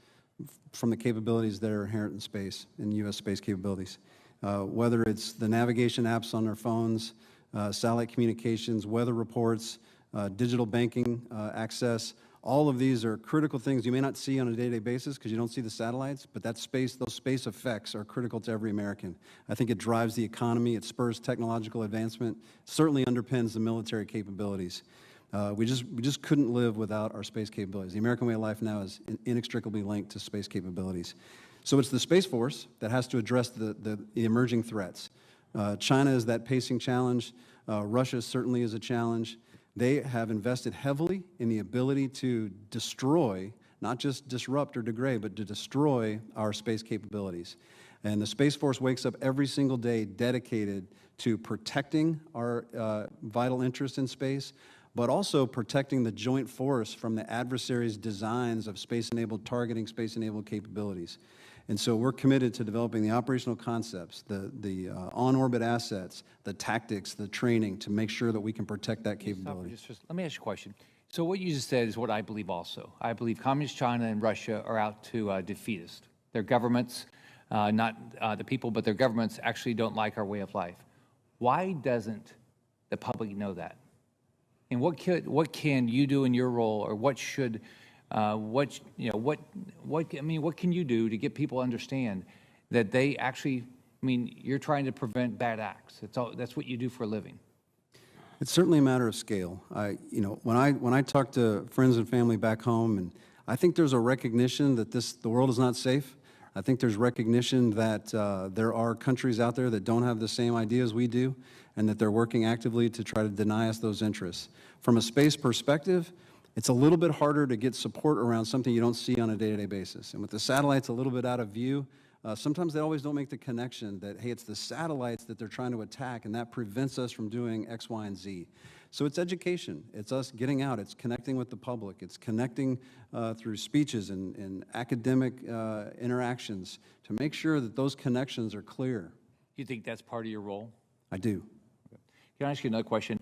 from the capabilities that are inherent in space, in U.S. space capabilities. Whether it's the navigation apps on their phones, satellite communications, weather reports, digital banking access, All of these are critical things you may not see on a day-to-day basis because you don't see the satellites, but that space, those space effects are critical to every American. I think it drives the economy, it spurs technological advancement, certainly underpins the military capabilities. We just couldn't live without our space capabilities. The American way of life now is inextricably linked to space capabilities. So it's the Space Force that has to address the emerging threats. China is that pacing challenge. Russia certainly is a challenge. They have invested heavily in the ability to destroy, not just disrupt or degrade, but to destroy our space capabilities. And the Space Force wakes up every single day dedicated to protecting our vital interests in space, but also protecting the joint force from the adversary's designs of space-enabled targeting, space-enabled capabilities. And so we're committed to developing the operational concepts, the on-orbit assets, the tactics, the training to make sure that we can protect that capability. Let me ask you a question. So what you just said is what I believe also. I believe Communist China and Russia are out to defeat us. Their governments, not the people, but their governments actually don't like our way of life. Why doesn't the public know that? And what can you do in your role, or what should what can you do to get people to understand that they actually, you're trying to prevent bad acts. That's what you do for a living. It's certainly a matter of scale. When I talk to friends and family back home, and I think there's a recognition that the world is not safe. I think there's recognition that there are countries out there that don't have the same ideas we do, and that they're working actively to try to deny us those interests. From a space perspective, it's a little bit harder to get support around something you don't see on a day-to-day basis. And with the satellites a little bit out of view, sometimes they always don't make the connection that, hey, it's the satellites that they're trying to attack, and that prevents us from doing X, Y, and Z. So it's education. It's us getting out. It's connecting with the public. It's connecting through speeches and academic interactions to make sure that those connections are clear. Do you think that's part of your role? I do. Okay. Can I ask you another question?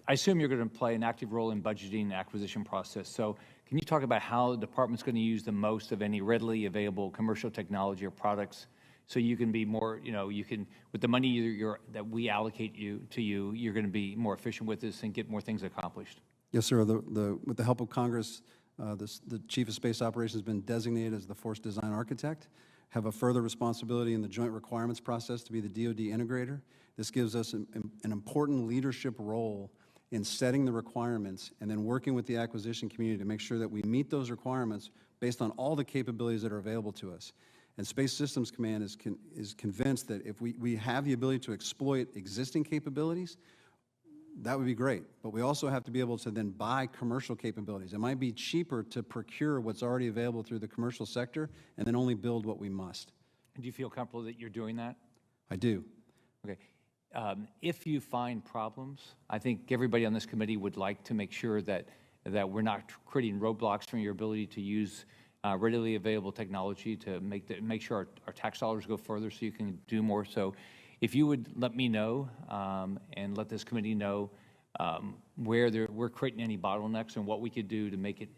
I assume you're going to play an active role in budgeting and acquisition process. So can you talk about how the department's going to use the most of any readily available commercial technology or products, so you can be more, you can, with the money that we allocate to you, you're going to be more efficient with this and get more things accomplished? Yes, sir. With the help of Congress, the Chief of Space Operations has been designated as the Force Design Architect, have a further responsibility in the joint requirements process to be the DoD integrator. This gives us an important leadership role in setting the requirements and then working with the acquisition community to make sure that we meet those requirements based on all the capabilities that are available to us. And Space Systems Command is convinced that if we have the ability to exploit existing capabilities, that would be great. But we also have to be able to then buy commercial capabilities. It might be cheaper to procure what's already available through the commercial sector and then only build what we must. And do you feel comfortable that you're doing that? I do. Okay. If you find problems, I think everybody on this committee would like to make sure that we're not creating roadblocks from your ability to use readily available technology to make sure our tax dollars go further so you can do more. So if you would let me know and let this committee know where we're creating any bottlenecks and what we could do to make it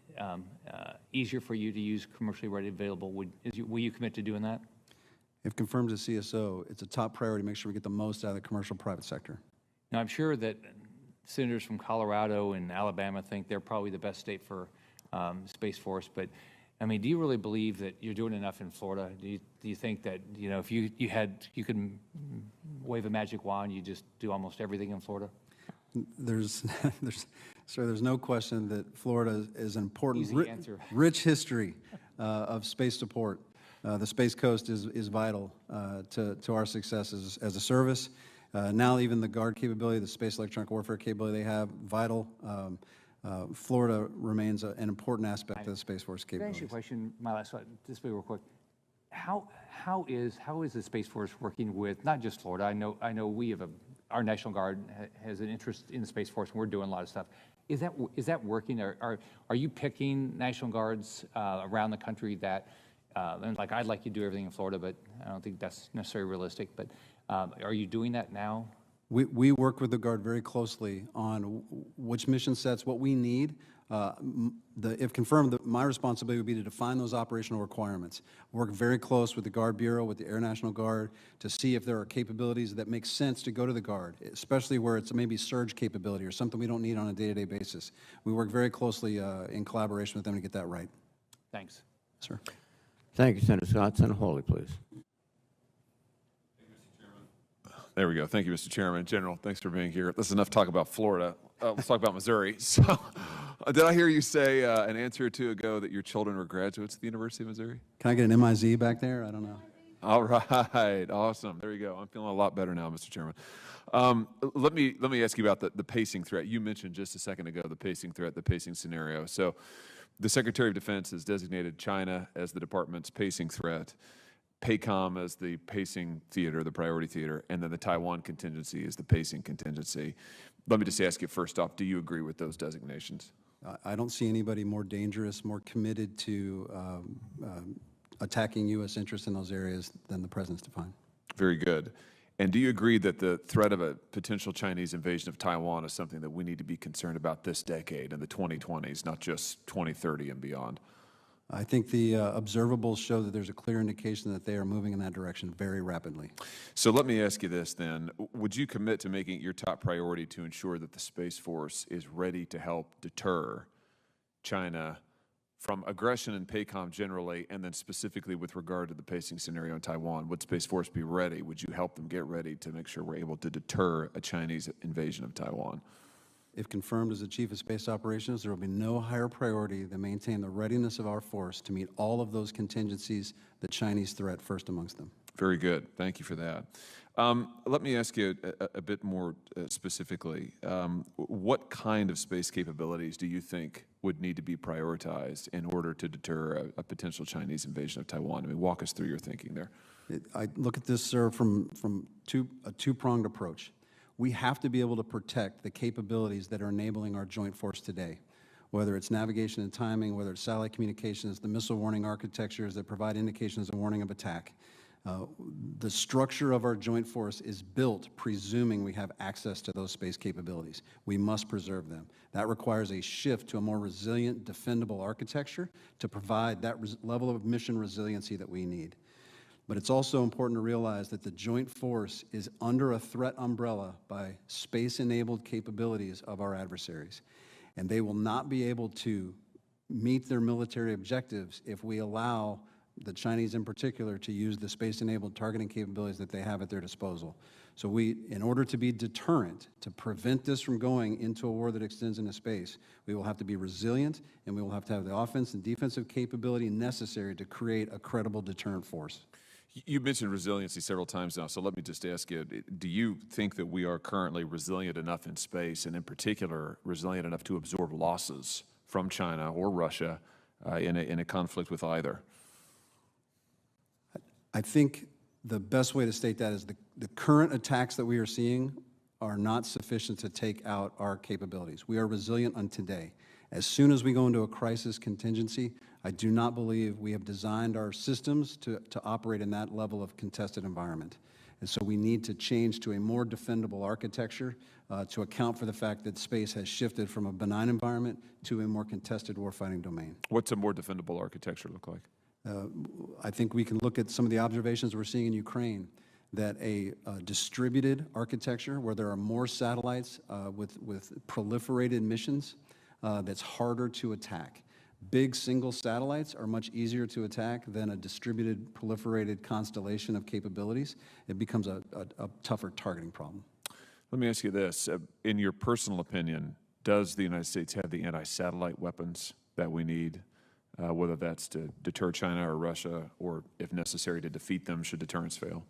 easier for you to use commercially readily available, will you commit to doing that? If confirmed as CSO, it's a top priority to make sure we get the most out of the commercial private sector. Now, I'm sure that senators from Colorado and Alabama think they're probably the best state for Space Force, but do you really believe that you're doing enough in Florida? Do you think that, if you could wave a magic wand, you just do almost everything in Florida? There's no question that Florida is an important, rich history of space support. The Space Coast is vital to our success as a service. Now even the Guard capability, the space electronic warfare capability they have, vital. Florida remains an important aspect of the Space Force capability. Can I ask you a question, my last one, just real quick. How is the Space Force working with, not just Florida, I know we have our National Guard has an interest in the Space Force, and we're doing a lot of stuff. Is that working? Are you picking National Guards around the country that, and I'd like you to do everything in Florida, but I don't think that's necessarily realistic, but are you doing that now? We work with the Guard very closely on which mission sets, what we need If confirmed, my responsibility would be to define those operational requirements. Work very close with the Guard Bureau, with the Air National Guard, to see if there are capabilities that make sense to go to the Guard, especially where it's maybe surge capability or something we don't need on a day-to-day basis. We work very closely in collaboration with them to get that right. Thanks. Sir. Thank you, Senator Scott. Senator Hawley, please. There we go. Thank you, Mr. Chairman. General, thanks for being here. This is enough talk about Florida. Let's talk about Missouri. So, did I hear you say an answer or two ago that your children were graduates at the University of Missouri? Can I get an MIZ back there? I don't know. All right. Awesome. There you go. I'm feeling a lot better now, Mr. Chairman. Let me ask you about the pacing threat. You mentioned just a second ago the pacing threat, the pacing scenario. So, the Secretary of Defense has designated China as the department's pacing threat, PACOM as the pacing theater, the priority theater, and then the Taiwan contingency is the pacing contingency. Let me just ask you first off, do you agree with those designations? I don't see anybody more dangerous, more committed to attacking U.S. interests in those areas than the President's defined. Very good. And do you agree that the threat of a potential Chinese invasion of Taiwan is something that we need to be concerned about this decade, in the 2020s, not just 2030 and beyond? I think the observables show that there's a clear indication that they are moving in that direction very rapidly. So let me ask you this then. Would you commit to making it your top priority to ensure that the Space Force is ready to help deter China from aggression in PACOM generally, and then specifically with regard to the pacing scenario in Taiwan? Would Space Force be ready? Would you help them get ready to make sure we're able to deter a Chinese invasion of Taiwan? If confirmed as the Chief of Space Operations, there will be no higher priority than maintain the readiness of our force to meet all of those contingencies, the Chinese threat first amongst them. Very good. Thank you for that. Let me ask you a bit more specifically. What kind of space capabilities do you think would need to be prioritized in order to deter a potential Chinese invasion of Taiwan? I mean, walk us through your thinking there. I look at this, sir, from a two-pronged approach. We have to be able to protect the capabilities that are enabling our joint force today, whether it's navigation and timing, whether it's satellite communications, the missile warning architectures that provide indications of warning of attack. The structure of our joint force is built presuming we have access to those space capabilities. We must preserve them. That requires a shift to a more resilient, defendable architecture to provide that level of mission resiliency that we need. But it's also important to realize that the joint force is under a threat umbrella by space-enabled capabilities of our adversaries. And they will not be able to meet their military objectives if we allow the Chinese in particular to use the space-enabled targeting capabilities that they have at their disposal. So in order to be deterrent, to prevent this from going into a war that extends into space, we will have to be resilient, and we will have to have the offense and defensive capability necessary to create a credible deterrent force. You mentioned resiliency several times now, so let me just ask you, do you think that we are currently resilient enough in space, and in particular, resilient enough to absorb losses from China or Russia in a conflict with either? I think the best way to state that is the current attacks that we are seeing are not sufficient to take out our capabilities. We are resilient on today. As soon as we go into a crisis contingency, I do not believe we have designed our systems to operate in that level of contested environment. And so we need to change to a more defendable architecture to account for the fact that space has shifted from a benign environment to a more contested warfighting domain. What's a more defendable architecture look like? I think we can look at some of the observations we're seeing in Ukraine, that a distributed architecture where there are more satellites with proliferated missions that's harder to attack. Big single satellites are much easier to attack than a distributed, proliferated constellation of capabilities. It becomes a tougher targeting problem. Let me ask you this. In your personal opinion, does the United States have the anti-satellite weapons that we need, whether that's to deter China or Russia, or if necessary to defeat them should deterrence fail?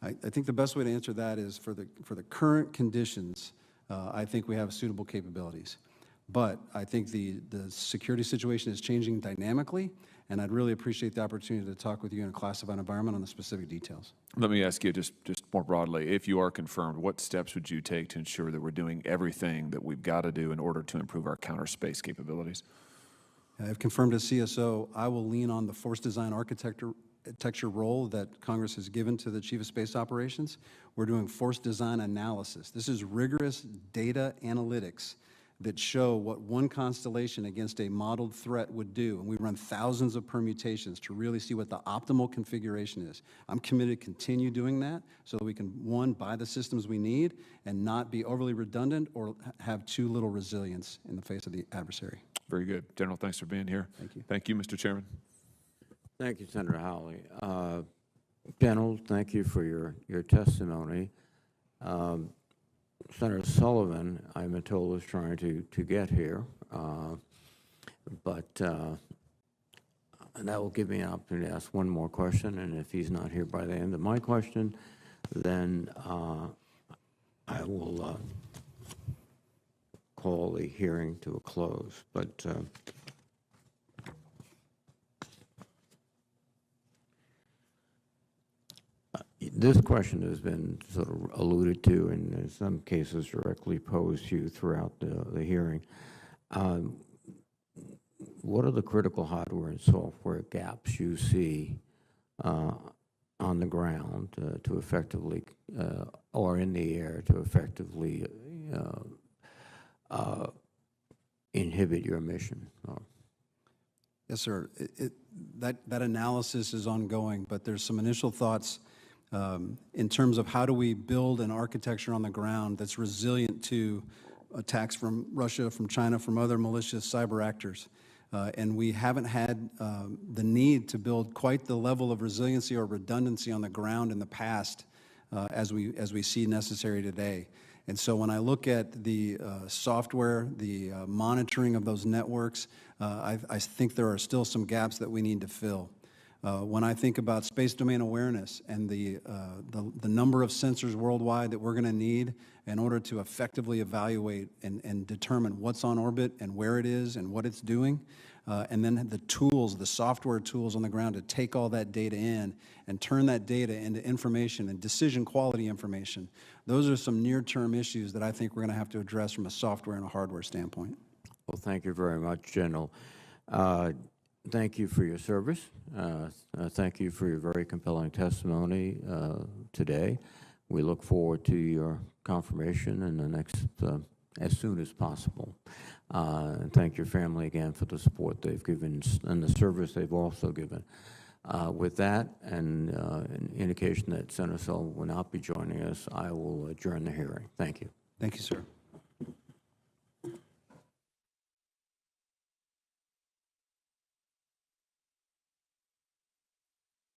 I think the best way to answer that is for the current conditions, I think we have suitable capabilities. But I think the security situation is changing dynamically, and I'd really appreciate the opportunity to talk with you in a classified environment on the specific details. Let me ask you just more broadly, if you are confirmed, what steps would you take to ensure that we're doing everything that we've got to do in order to improve our counter space capabilities? If confirmed as CSO, I will lean on the force design architecture role that Congress has given to the Chief of Space Operations. We're doing force design analysis. This is rigorous data analytics that show what one constellation against a modeled threat would do, and we run thousands of permutations to really see what the optimal configuration is. I'm committed to continue doing that so that we can, one, buy the systems we need and not be overly redundant or have too little resilience in the face of the adversary. Very good. General, thanks for being here. Thank you. Thank you, Mr. Chairman. Thank you, Senator Hawley. General, thank you for your testimony. Senator Sullivan, I've been told, is trying to get here, but and that will give me an opportunity to ask one more question, and if he's not here by the end of my question, then I will call the hearing to a close. But this question has been sort of alluded to and in some cases directly posed to you throughout the hearing. What are the critical hardware and software gaps you see on the ground to effectively, or in the air to effectively inhibit your mission? Yes, sir. That analysis is ongoing, but there's some initial thoughts in terms of how do we build an architecture on the ground that's resilient to attacks from Russia, from China, from other malicious cyber actors. And we haven't had the need to build quite the level of resiliency or redundancy on the ground in the past as we see necessary today. And so when I look at the software, the monitoring of those networks, I think there are still some gaps that we need to fill. When I think about space domain awareness and the number of sensors worldwide that we're going to need in order to effectively evaluate and determine what's on orbit and where it is and what it's doing, and then the tools, the software tools on the ground to take all that data in and turn that data into information and decision quality information, those are some near-term issues that I think we're going to have to address from a software and a hardware standpoint. Well, thank you very much, General. Thank you for your service. Thank you for your very compelling testimony today. We look forward to your confirmation in the next, as soon as possible. And thank your family again for the support they've given and the service they've also given. With that, and an indication that Senator Sullivan will not be joining us, I will adjourn the hearing. Thank you. Thank you, sir.